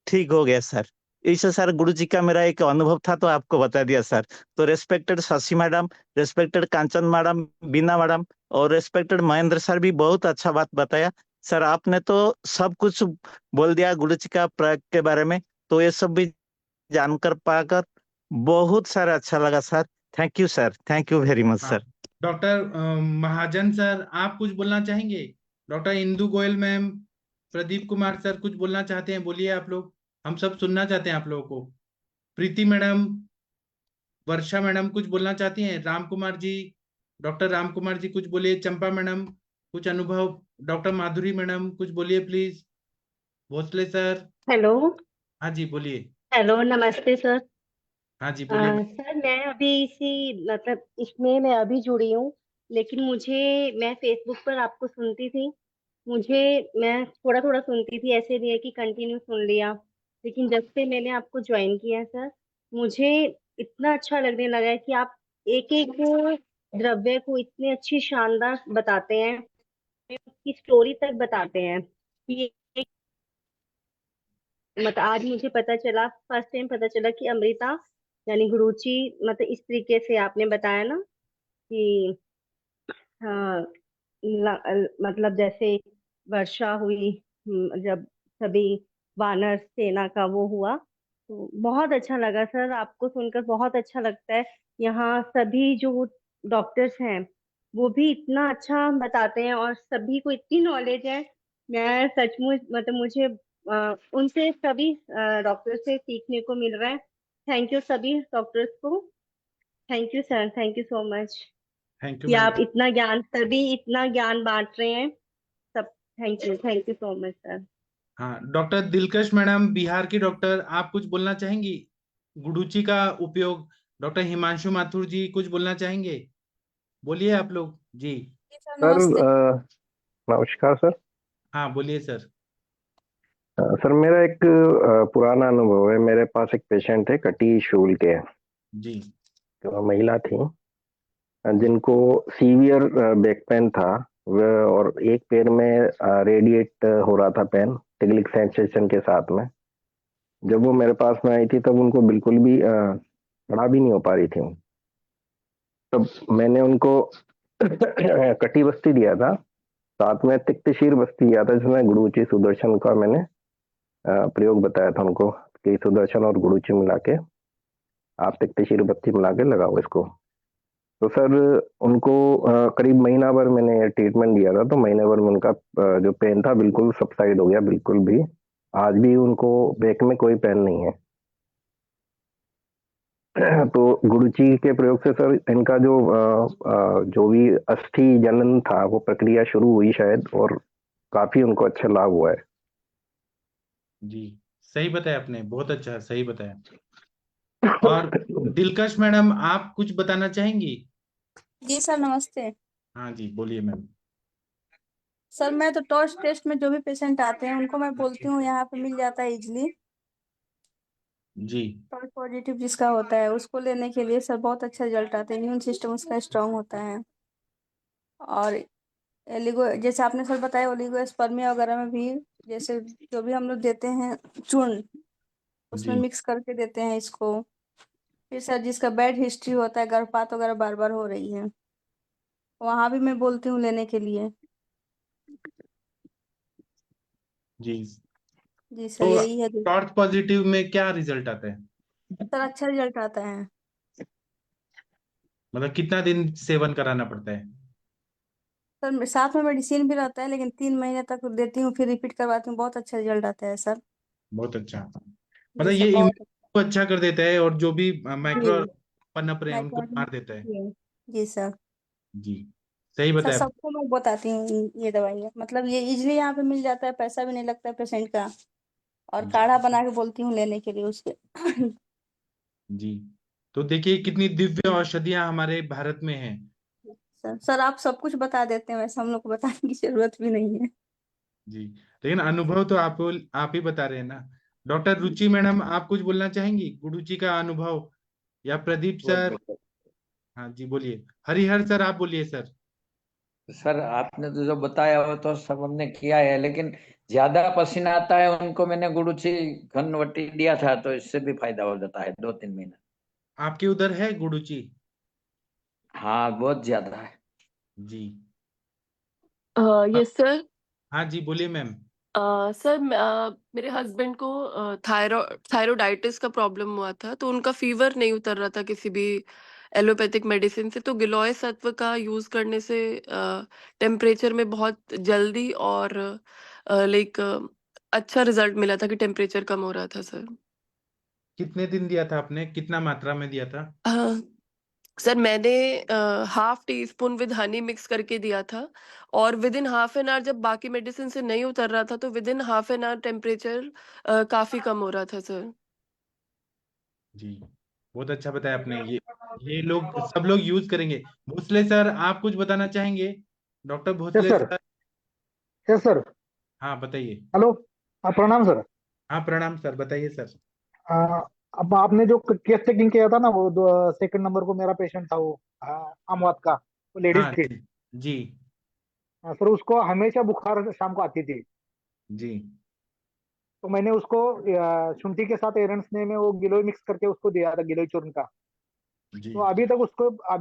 ठीक हो गया सर। इससे सर गुरु जी का मेरा एक अनुभव था, तो आपको बता दिया सर। तो रेस्पेक्टेड शशि मैडम, रेस्पेक्टेड कांचन मैडम, बीना मैडम, और रेस्पेक्टेड महेंद्र सर भी बहुत अच्छा बात बताया। सर आपने तो सब कुछ बोल दिया गुरु जी का प्रयोग के बारे में, तो ये सब भी जानकर पाकर बहुत सारा अच्छा लगा sir. Thank you sir, thank you very much हाँ सर। डॉक्टर महाजन सर आप कुछ बोलना चाहेंगे। Doctor Indu Goyal ma'am, Pradeep Kumar sir कुछ बोलना चाहते हैं, बोलिए आप लोग, हम सब सुनना चाहते हैं आप लोगों को। प्रीति मैडम, वर्षा मैडम कुछ बोलना चाहती हैं। राम कुमार जी, डॉक्टर राम कुमार जी कुछ बोलिए। चंपा मैडम कुछ अनुभव। डॉक्टर माधुरी मैडम कुछ बोलिए प्लीज। भोसले सर। हेलो। हाँ जी बोलिए। हेलो, नमस्ते सर। हाँ जी बोलिए। सर मैं अभी इसी मतलब इसमें मैं अभी जुड़ी हूँ, लेकिन मैं फेसबुक पर आपको सुनती थी। मुझे मैं थोड़ा थोड़ा सुनती थी, ऐसे नहीं है कि कंटिन्यू सुन लिया। लेकिन जब से मैंने आपको ज्वाइन किया है सर, मुझे इतना अच्छा लगने लगा है कि आप एक एक द्रव्य को इतने अच्छी शानदार बताते हैं, उसकी स्टोरी तक बताते हैं कि मतलब आज मुझे पता चला, फर्स्ट टाइम पता चला कि अमृता यानी गुरुची, मतलब इस तरीके से आपने बताया ना कि हाँ, मतलब जैसे वर्षा हुई, जब सभी वानर सेना का वो हुआ, तो बहुत अच्छा लगा सर, आपको सुनकर बहुत अच्छा लगता है। यहाँ सभी जो डॉक्टर्स हैं वो भी इतना अच्छा बताते हैं और सभी को इतनी नॉलेज है। मैं सचमुच मतलब मुझे उनसे सभी डॉक्टर से सीखने को मिल रहा है। थैंक यू सभी डॉक्टर्स को। Thank you sir, thank you so much thank you कि मैम। आप इतना ज्ञान, सभी इतना ज्ञान बांट रहे हैं सब। Thank you so much sir. हाँ, डॉक्टर दिलकश मैडम बिहार की डॉक्टर, आप कुछ बोलना चाहेंगी गुडुची का उपयोग? डॉक्टर हिमांशु माथुर जी कुछ बोलना चाहेंगे? बोलिए आप लोग जी। जी सर, सर नमस्ते। नमस्कार सर। हाँ बोलिए सर। सर मेरा एक पुराना अनुभव है। मेरे पास एक पेशेंट है कटी शूल के, जी तो महिला थी जिनको सीवियर बैक पेन था। और एक पैर में रेडिएट हो रहा था पेन, टिकलिंग सेंसेशन के साथ में। जब वो मेरे पास में आई थी तब उनको बिल्कुल भी खड़ा भी नहीं हो पा रही थी। तब मैंने उनको कटी बस्ती दिया था, साथ में तिक्तशीर बस्ती दिया था, जिसमें गुरुची सुदर्शन का मैंने प्रयोग बताया था उनको कि सुदर्शन और गुरुची मिला के आप तिक्तशीर बत्ती मिला के लगाओ इसको। तो सर उनको करीब महीना भर मैंने ट्रीटमेंट दिया था, तो महीने भर में उनका जो पेन था बिल्कुल सबसाइड हो गया, बिल्कुल भी। आज भी उनको बैक में कोई पेन नहीं है। तो गुरुची के प्रयोग से सर इनका जो भी अस्थि जनन था वो प्रक्रिया शुरू हुई शायद, और काफी उनको अच्छा लाभ हुआ है। जी, सही बताया आपने, बहुत अच्छा, सही बताया। और दिलकश मैडम आप कुछ बताना चाहेंगी? जी सर, नमस्ते। हाँ जी बोलिए मैम। सर मैं तो टॉर्च टेस्ट में जो भी पेशेंट आते हैं उनको मैं बोलती हूँ यहाँ पे मिल जाता है इजीली। जी टॉर्च पॉजिटिव जिसका होता है उसको लेने के लिए सर बहुत अच्छा रिजल्ट आता है, इम्यून सिस्टम उसका स्ट्रांग होता है। और एलिगो जैसे आपने सर बताया, ओलिगोस्पर्मिया वगैरह में भी जैसे जो भी हम लोग देते हैं चूर्ण, उसमें जी मिक्स करके देते हैं इसको। फिर सर जिसका बैड हिस्ट्री होता है, गर्भपात वगैरह बार बार हो रही है, वहां भी मैं बोलती हूँ लेने के लिए। जी। जी सर, तो यही है। टॉर्च पॉजिटिव में क्या रिजल्ट आता है? सर अच्छा रिजल्ट आता है। मतलब कितना दिन सेवन कराना पड़ता है? सर साथ में मेडिसिन भी रहता है, लेकिन 3 महीने तक देती हूँ, फिर रिपीट करवाती हूँ, बहुत अच्छा रिजल्ट आता है सर। बहुत अच्छा। जी मतलब सर, ये इम्यून बहुत। को अच्छा कर देता है और जो भी माइक्रो जी, पनप रहे हैं मैं उनको क्या मार देता है। जी सर। जी सही सर बताया। सबको मैं बताती हूँ ये दवाइयाँ, मतलब ये इजली यहाँ पे मिल जाता है, पैसा भी नहीं लगता है पेशेंट का। और जी काढ़ा बना के बोलती हूँ लेने के लिए उसके। जी। तो देखिए कितनी दिव्य औषधियां हमारे भारत में हैं। सर आप सब कुछ बता देते हैं, वैसे हम लोग को बताने की जरूरत भी नहीं है। जी, लेकिन अनुभव तो आप ही बता रहे हैं ना। डॉक्टर रुचि मैडम आप कुछ बोलना चाहेंगी गुरुजी का अनुभव? या प्रदीप सर? हाँ जी बोलिए। हरिहर सर आप बोलिए सर। सर आपने तो जो बताया वो तो सब हमने किया है, लेकिन ज्यादा पसीना आता है उनको मैंने गुरुची घनवटी दिया था, तो इससे भी फायदा हो जाता है 2-3 महीना। आपके उधर है गुरुजी? हाँ बहुत ज्यादा है। जी। Yes sir. हाँ जी बोलिए मैम। सर मेरे हस्बैंड को थायरोडाइटिस का प्रॉब्लम हुआ था, तो उनका फीवर नहीं उतर रहा था किसी भी एलोपैथिक मेडिसिन से। तो गिलोय सत्व का यूज करने से टेम्परेचर में बहुत जल्दी और लाइक अच्छा रिजल्ट मिला था कि टेम्परेचर कम हो रहा था सर। कितने दिन दिया था आपने, कितना मात्रा में दिया था? सर मैंने half tea spoon with honey mix करके दिया था, और with in half an hour जब बाकी मेडिसिन से नहीं उतर रहा था, तो with in half an hour temperature काफी कम हो रहा था सर। जी बहुत अच्छा बताया आपने। ये लोग सब लोग यूज करेंगे। भोसले सर आप कुछ बताना चाहेंगे? Doctor yes Bhosale sir. Sir. Yes sir. हाँ बताइए। हेलो। हाँ, प्रणाम सर। हाँ प्रणाम सर, बताइए सर। अब आपने जो केस चेकिंग किया था ना, वो सेकंड नंबर को मेरा पेशेंट था, वो अमवात का, वो लेडीज हाँ थी। जी जी सर उसको हमेशा बुखार शाम को आती थी। जी तो मैंने उसको शुंठी के साथ एरेंसने में वो गिलोय मिक्स करके उसको दिया था, गिलोय चूर्ण का। जी। तो अभी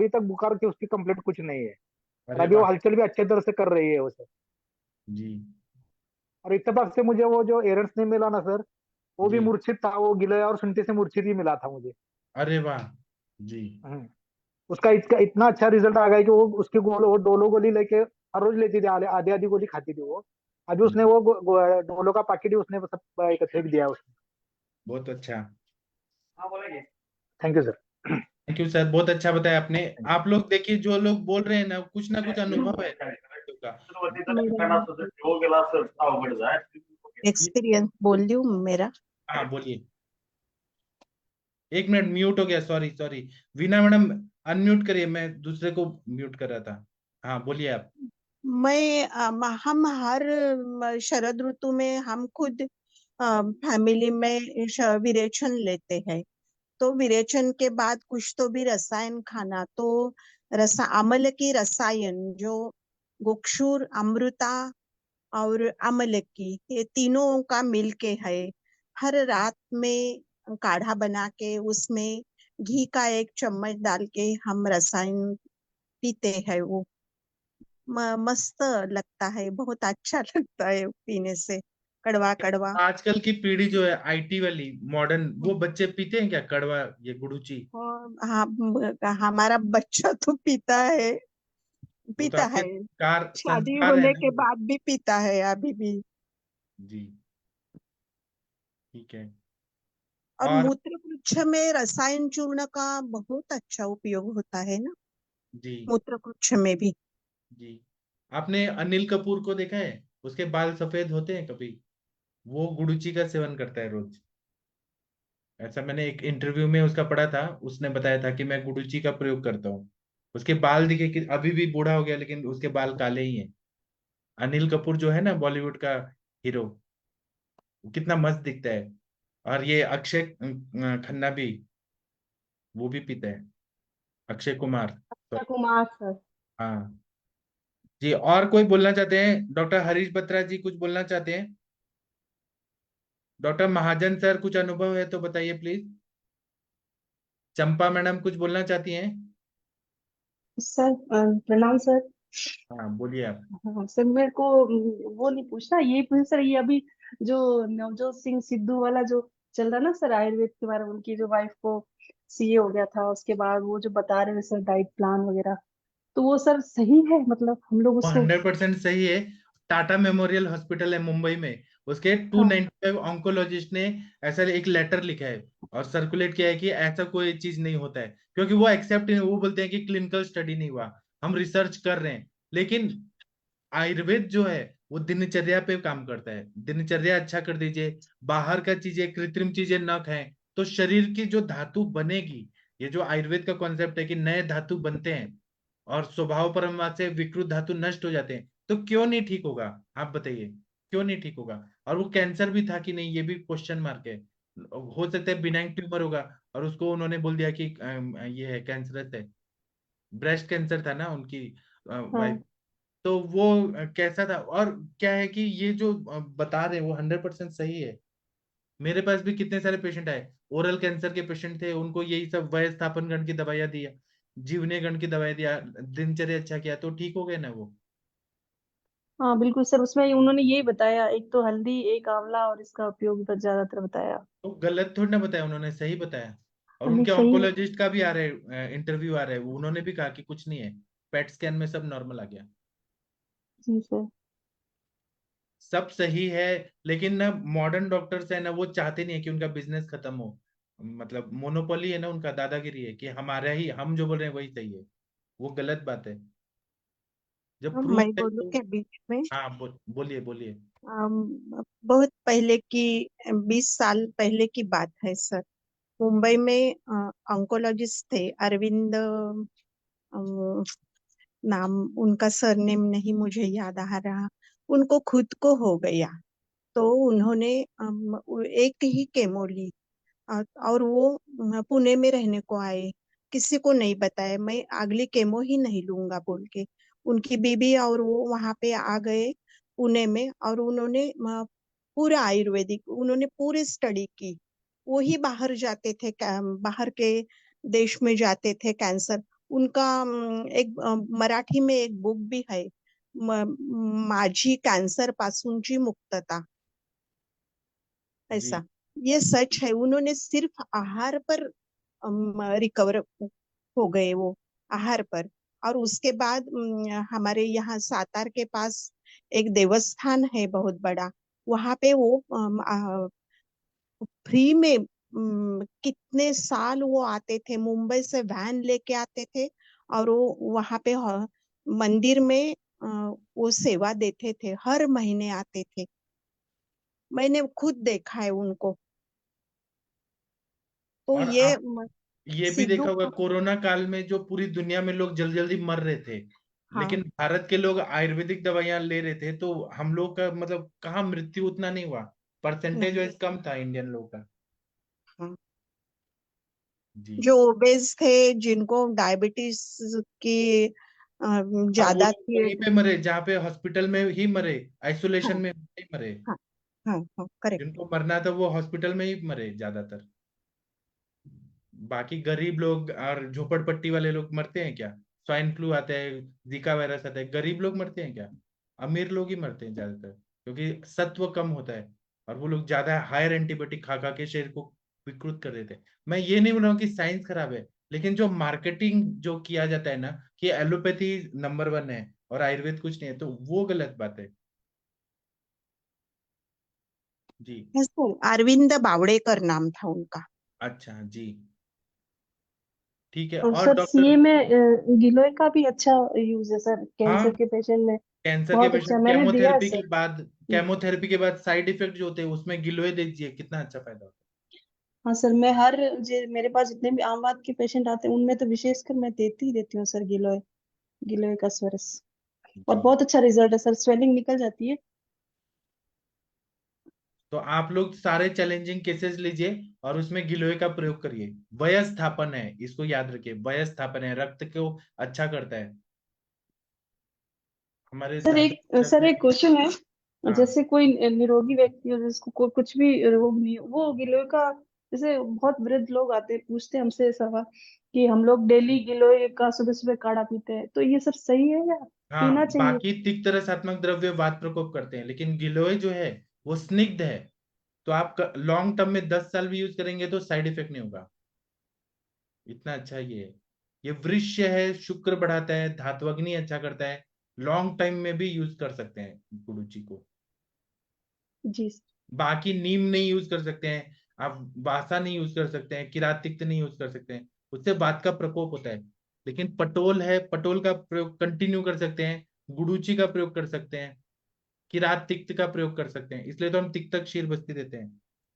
तक बुखार की उसकी कंप्लीट कुछ नहीं है। और अरे अभी वो वाह। हलचल भी अच्छे तरह से कर रही है उसे। जी और इत्तेफाक से मुझे वो जो एरेंस ने मिला ना सर, वो भी जी। मूर्छित था, वो गिलोय और शुंठी से मूर्छित ही मिला था मुझे। अरे वाह। जी हम्म। उसका इतना अच्छा रिजल्ट आ गया कि वो उसकी वो डोलो गोली लेके हर रोज लेती थी, आधी आधी गोली खाती थी वो। अभी उसने जी। वो डोलो का पैकेट ही उसने सब एक फेंक दिया उसने। बहुत अच्छा। Thank you sir. Thank you sir, बहुत अच्छा बताया आपने। आप लोग देखिए, जो लोग बोल रहे हैं ना कुछ अनुभव है बच्चों का। एक्सपीरियंस बोल रही हूँ मेरा। हाँ बोलिए। एक मिनट, म्यूट हो गया, sorry sorry. Veena madam, unmute करिए, मैं दूसरे को म्यूट कर रहा था। हाँ बोलिए आप। हम हर शरद ऋतु में हम खुद फैमिली में विरेचन लेते हैं। तो विरेचन के बाद कुछ तो भी रसायन खाना, तो अम्ल की रसायन जो गोक्षूर, अमृता और अम्ल की, ये तीनों का मिलके है। हर रात में काढ़ा बना के उसमें घी का 1 चम्मच डाल के हम रसायन पीते हैं। वो मस्त लगता है, बहुत अच्छा लगता है पीने से, कड़वा कड़वा। आजकल की पीढ़ी जो है आईटी वाली मॉडर्न, वो बच्चे पीते हैं क्या कड़वा, ये गुड़ूची? और हाँ, हमारा बच्चा तो पीता है, वो तो पीता आपके है। शादी संस्कार है होने ना के वो। बाद भी पीता है अभी भी। जी ठीक है। और और मूत्र पुच्छ में रसायन चूर्ण का बहुत अच्छा उपयोग होता है ना, जी मूत्र पुच्छ में भी। जी। आपने अनिल कपूर को देखा है? उसके बाल सफेद होते हैं कभी? वो गुड़ूची का सेवन करता है रोज। ऐसा मैंने एक इंटरव्यू में उसका पढ़ा था, उसने बताया था कि मैं गुडुची का प्रयोग करता हूँ। उसके बाल दिखे कि अभी भी बूढ़ा हो गया लेकिन उसके बाल काले ही हैं। अनिल कपूर जो है ना बॉलीवुड का हीरो, वो कितना मस्त दिखता है। और ये अक्षय खन्ना भी, वो भी पीता है, अक्षय कुमार। अक्षय कुमार सर। हाँ जी। और कोई बोलना चाहते हैं? डॉक्टर हरीश बत्रा जी कुछ बोलना चाहते हैं? डॉक्टर महाजन सर कुछ अनुभव है तो बताइए प्लीज। चंपा मैडम कुछ बोलना चाहती हैं? सर प्रणाम सर। हाँ बोलिए आप। हाँ सर, मेरे को वो नहीं पूछना, ये पूछ सर, ये अभी जो नवजोत सिंह सिद्धू वाला जो चल रहा ना सर, आयुर्वेद के बारे में, उनकी जो वाइफ को सीए हो गया था, उसके बाद वो जो बता रहे हैं सर डाइट प्लान वगैरह, तो वो सर सही है? मतलब हम लोग वो उसको। 100% सही है। टाटा मेमोरियल हॉस्पिटल है मुंबई में, उसके हाँ 295 ऑन्कोलॉजिस्ट ने ऐसा एक लेटर लिखा है और सर्कुलेट किया है कि ऐसा कोई चीज नहीं होता है, क्योंकि वो एक्सेप्ट, वो बोलते हैं कि क्लिनिकल स्टडी नहीं हुआ, हम रिसर्च कर रहे हैं। लेकिन आयुर्वेद जो है वो दिनचर्या पे काम करता है। दिनचर्या अच्छा कर दीजिए, बाहर का चीजें, कृत्रिम चीजें न खाएं, तो शरीर की जो धातु बनेगी, ये जो आयुर्वेद का कॉन्सेप्ट है कि नए धातु बनते हैं और स्वभाव परम्परा से विकृत धातु नष्ट हो जाते हैं, तो क्यों नहीं ठीक होगा? आप बताइए, क्यों नहीं ठीक होगा? और वो कैंसर भी था कि नहीं, ये भी क्वेश्चन मार्क है। हो सकता है बिनाइन ट्यूमर होगा और उसको उन्होंने बोल दिया कि ये है, कैंसरस है। ब्रेस्ट कैंसर था ना उनकी वाइफ। हाँ। तो वो कैसा था? और क्या है कि ये जो बता रहे हैं वो 100% सही है। मेरे पास भी कितने सारे पेशेंट आए, ओरल कैंसर के पेशेंट थे, उनको यही सब वय स्थापन गण की दवाइयाँ दिया, जीवने गण की दवाई दिया, दिनचर्या अच्छा किया, तो ठीक हो गए ना वो। हाँ बिल्कुल सर, उसमें उन्होंने यही बताया, एक तो हल्दी, एक आंवला, और इसका उपयोग ज्यादातर बताया। तो गलत थोड़ी ना बताया, उन्होंने सही बताया। और नहीं उनके सही है। ऑन्कोलॉजिस्ट का भी आ रहे इंटरव्यू आ रहे हैं, उन्होंने भी कहा कि कुछ नहीं है, पेट स्कैन में सब नॉर्मल आ गया। जी सर। सब सही है। लेकिन ना मॉडर्न डॉक्टर्स है ना, वो चाहते नहीं है कि उनका बिजनेस खत्म हो। मतलब मोनोपोली है ना उनका, दादागिरी है कि हमारा ही, हम जो बोल रहे हैं वही सही है। वो गलत बात है। जब मैं प्रूफ है बोलूं तो। के बीच में, हाँ बोलिए बोलिए। बहुत पहले की, 20 साल पहले की बात है सर। मुंबई में ऑन्कोलॉजिस्ट थे, अरविंद, नाम उनका सरनेम नहीं मुझे याद आ रहा। उनको खुद को हो गया, तो उन्होंने एक ही केमो ली, और वो पुणे में रहने को आए, किसी को नहीं बताया, मैं अगली केमो ही नहीं लूंगा बोल के। उनकी बीबी और वो वहां पे आ गए पुणे में, और उन्होंने पूरा आयुर्वेदिक उन्होंने पूरी स्टडी की। वो ही बाहर जाते थे, बाहर के देश में जाते थे कैंसर। उनका एक मराठी में एक बुक भी है, माझी कॅन्सर पासूनची मुक्तता, ऐसा। ये सच है, उन्होंने सिर्फ आहार पर रिकवर हो गए वो, आहार पर। और उसके बाद हमारे यहाँ सातार के पास एक देवस्थान है बहुत बड़ा, वहां पे वो फ्री में कितने साल वो आते थे, मुंबई से वैन लेके आते थे, और वो वहां पे मंदिर में वो सेवा देते थे, हर महीने आते थे। मैंने खुद देखा है उनको। तो और ये आप ये भी सिद्धू देखा होगा, का, कोरोना काल में जो पूरी दुनिया में लोग जल्दी जल्दी मर रहे थे, हाँ लेकिन भारत के लोग आयुर्वेदिक दवाइयां ले रहे थे, तो हम लोग का मतलब कहाँ मृत्यु उतना नहीं हुआ, परसेंटेज नहीं, वाइज कम था इंडियन लोगों का। हाँ। जी। जो ओबेस थे, जिनको डायबिटीज की हाँ, वो ज्यादा लोग थी, वहीं पे मरे जहाँ पे हॉस्पिटल में ही मरे, हाँ आइसोलेशन में ही मरे। हाँ हाँ हाँ, करेक्ट। जिनको मरना था वो हॉस्पिटल में ही मरे ज्यादातर। बाकी गरीब लोग और झोपड़पट्टी वाले लोग मरते हैं क्या? स्वाइन फ्लू आता है, जीका वायरस आता है, गरीब लोग मरते हैं क्या? अमीर लोग ही मरते हैं ज्यादातर, क्योंकि सत्व कम होता है और वो लोग ज्यादा हायर एंटीबायोटिक खा खा के शरीर को विकृत कर देते हैं। मैं ये नहीं बोल रहा हूँ कि साइंस खराब है, लेकिन जो मार्केटिंग जो किया जाता है ना, कि एलोपैथी नंबर 1 है और आयुर्वेद कुछ नहीं है, तो वो गलत बात है। जी। अरविंद बावड़ेकर नाम था उनका। अच्छा जी। ठीक है। और और सर डॉक्टर, सीए में गिलोय का भी अच्छा यूज है सर, हाँ, कैंसर के पेशेंट में। कैंसर के बहुत अच्छा, पेशेंट मैंने दिया है सर। केमोथेरेपी के बाद साइड इफेक्ट जो होते हैं उसमें गिलोय दीजिए, कितना अच्छा फायदा होता हाँ सर, मैं हर मेरे पास जितने भी आम आदमी के पेशेंट आते हैं उनमें तो विशेषकर मैं देती ही देती हूँ सर गिलोय, गिलोय का स्वरस। है। और जी। बहुत अच्छा रिजल्ट है सर, स्वेलिंग निकल जाती है। तो आप लोग सारे चैलेंजिंग केसेस लीजिए और उसमें गिलोय का प्रयोग करिए। वयस्थापन है, इसको याद रखिए, वयस्थापन है, रक्त को अच्छा करता है, हमारे धातु सर एक क्वेश्चन है, हाँ। जैसे कोई निरोगी व्यक्ति हो जिसको कुछ भी रोग नहीं हो, वो गिलोय का, जैसे बहुत वृद्ध लोग आते हैं पूछते हैं हमसे सवाल कि हम लोग डेली गिलोय का सुबह सुबह काढ़ा पीते हैं, तो ये सब सही है या हाँ, पीना चाहिए? बाकी तिक्त रसात्मक द्रव्य वात प्रकोप करते हैं, लेकिन गिलोय जो है वो स्निग्ध है, तो आप लॉन्ग टर्म में 10 साल भी यूज करेंगे तो साइड इफेक्ट नहीं होगा। इतना अच्छा ये है। ये वृक्ष्य है, शुक्र बढ़ाता है, धात्वग्नि अच्छा करता है, लॉन्ग टाइम में भी यूज कर सकते हैं गुरुजी को। जी सर। बाकी नीम नहीं यूज कर सकते हैं आप, वासा नहीं यूज कर सकते हैं, किरात तिक्त नहीं यूज कर सकते हैं, उससे वात का प्रकोप होता है। लेकिन पटोल है, पटोल का प्रयोग कंटिन्यू कर सकते हैं, गुडुची का प्रयोग कर सकते हैं, किरात तिक्त का प्रयोग कर सकते हैं, इसलिए तो हम तिक्तक क्षीर बस्ती देते हैं,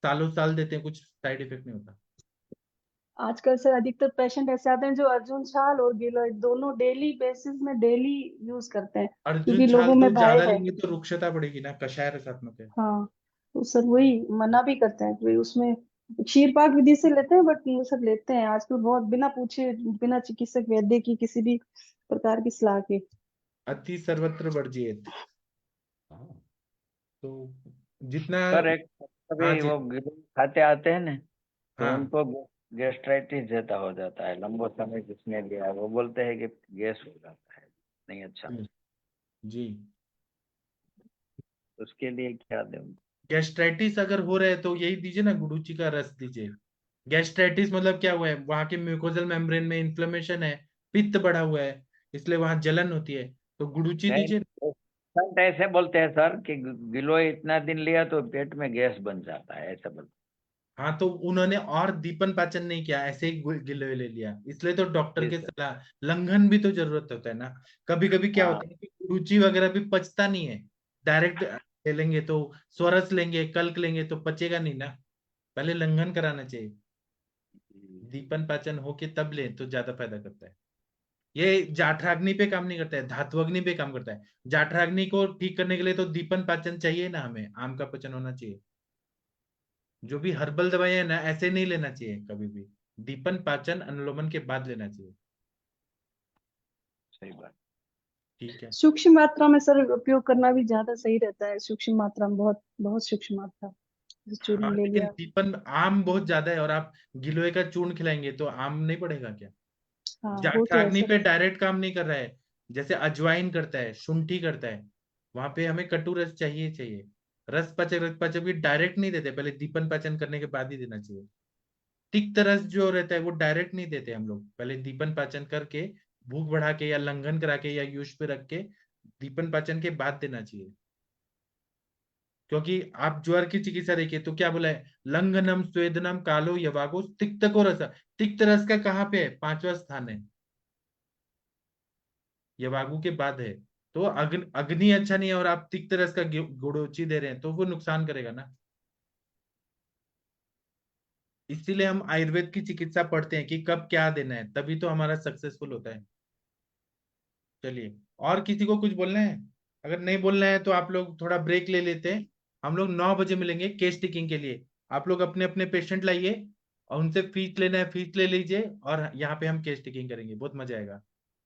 सालों साल देते हैं, कुछ साइड इफेक्ट नहीं होता। आजकल सर अधिकतर पेशेंट ऐसे आते हैं जो अर्जुन छाल और गिलोय दोनों डेली बेसिस में डेली यूज करते हैं, अर्जुन क्योंकि छाल लोगों तो में भय ज्यादा है। लेंगे तो रुक्षता बढ़ेगी ना, कषाय रसात्मक है। हाँ, तो सर वही मना भी करते हैं कि उसमें क्षीर पाक विधि से लेते हैं, बट वो सब लेते हैं आजकल बहुत बिना पूछे, बिना चिकित्सक वैद्य की किसी भी प्रकार की सलाह के। अति सर्वत्र वर्जियेत। तो जितना, सर एक हाँ कभी जी, वो गिलोय खाते आते हैं ना, तो हाँ उनको गैस्ट्राइटिस जैसा हो जाता है, लंबो समय जिसने लिया है वो बोलते हैं कि गैस हो जाता है, नहीं अच्छा। जी। उसके लिए क्या दें? गैस्ट्राइटिस अगर हो रहा है तो यही दीजिए ना, गुडुची का रस दीजिए। गैस्ट्राइटिस मतलब क्या हुआ है, वहां के म्यूकोजल मेम्ब्रेन में इन्फ्लेमेशन है, पित्त बढ़ा हुआ है, इसलिए वहां जलन होती है, तो गुडुची नहीं, दीजिए। पेशेंट ऐसे बोलते हैं सर कि गिलोय इतना दिन लिया तो पेट में गैस बन जाता है, ऐसा बोलते हाँ, तो उन्होंने और दीपन पाचन नहीं किया, ऐसे ही गिलोय ले लिया, इसलिए तो डॉक्टर हैं। के जी सर। सलाह, लंघन भी तो जरूरत होता है ना। कभी कभी क्या हाँ होता है कि रुचि वगैरह भी पचता नहीं है, डायरेक्ट ले लेंगे तो स्वरस लेंगे, कल्क लेंगे तो पचेगा नहीं ना, पहले लंघन कराना चाहिए, दीपन पाचन होके तब ले तो ज्यादा फायदा करता है। ये जाठराग्नि पे काम नहीं करता है, धात्वग्नि पे काम करता है। जाठराग्नि को ठीक करने के लिए तो दीपन पाचन चाहिए ना, हमें आम का पचन होना चाहिए। जो भी हर्बल दवाइयां है ना, ऐसे नहीं लेना चाहिए कभी भी। दीपन पाचन अनुलोमन के बाद लेना चाहिए। सही बात। ठीक है। सूक्ष्म मात्रा में सर उपयोग करना भी ज्यादा सही रहता है, सूक्ष्म मात्रा में, बहुत बहुत सूक्ष्म मात्रा, जैसे चूर्ण हाँ, ले लेकिन लिया। दीपन आम बहुत ज्यादा है और आप गिलोय का चूर्ण खिलाएंगे तो आम नहीं पड़ेगा क्या? हाँ वो तो है जठराग्नि सर। पे डायरेक्ट काम नहीं कर रहा है, जैसे अजवाइन करता है, शुंठी करता है, वहां पे हमें कटु रस चाहिए चाहिए। रस पाचक भी डायरेक्ट नहीं देते, पहले दीपन पाचन करने के बाद ही देना चाहिए। तिक्त रस जो रहता है वो डायरेक्ट नहीं देते हम लोग, पहले दीपन पाचन करके, भूख बढ़ा के या लंघन करा के या यूश पे रख के दीपन पाचन के बाद देना चाहिए। क्योंकि आप ज्वर की चिकित्सा देखिए तो क्या बोला है, लंघनम स्वेदनम कालो यवागो तिक्तको रस। तिक्त रस का कहाँ पे है? 5वां स्थान है, यवागु के बाद है। तो अग्नि अच्छा नहीं है और आप तिक्त रस का गुड़ोची दे रहे हैं तो वो नुकसान करेगा ना। इसीलिए हम आयुर्वेद की चिकित्सा पढ़ते हैं कि कब क्या देना है, तभी तो हमारा सक्सेसफुल होता है। चलिए, और किसी को कुछ बोलना है? अगर नहीं बोलना है तो आप लोग थोड़ा ब्रेक ले लेते हैं। हम लोग 9 बजे मिलेंगे केस टेकिंग के लिए। आप लोग अपने अपने पेशेंट लाइए और उनसे फीस लेना है फीस ले लीजिए, और यहाँ पे हम केस टेकिंग करेंगे, बहुत मजा आएगा।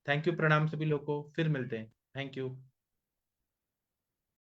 थैंक यू, प्रणाम सभी लोग को, फिर मिलते हैं। Thank you.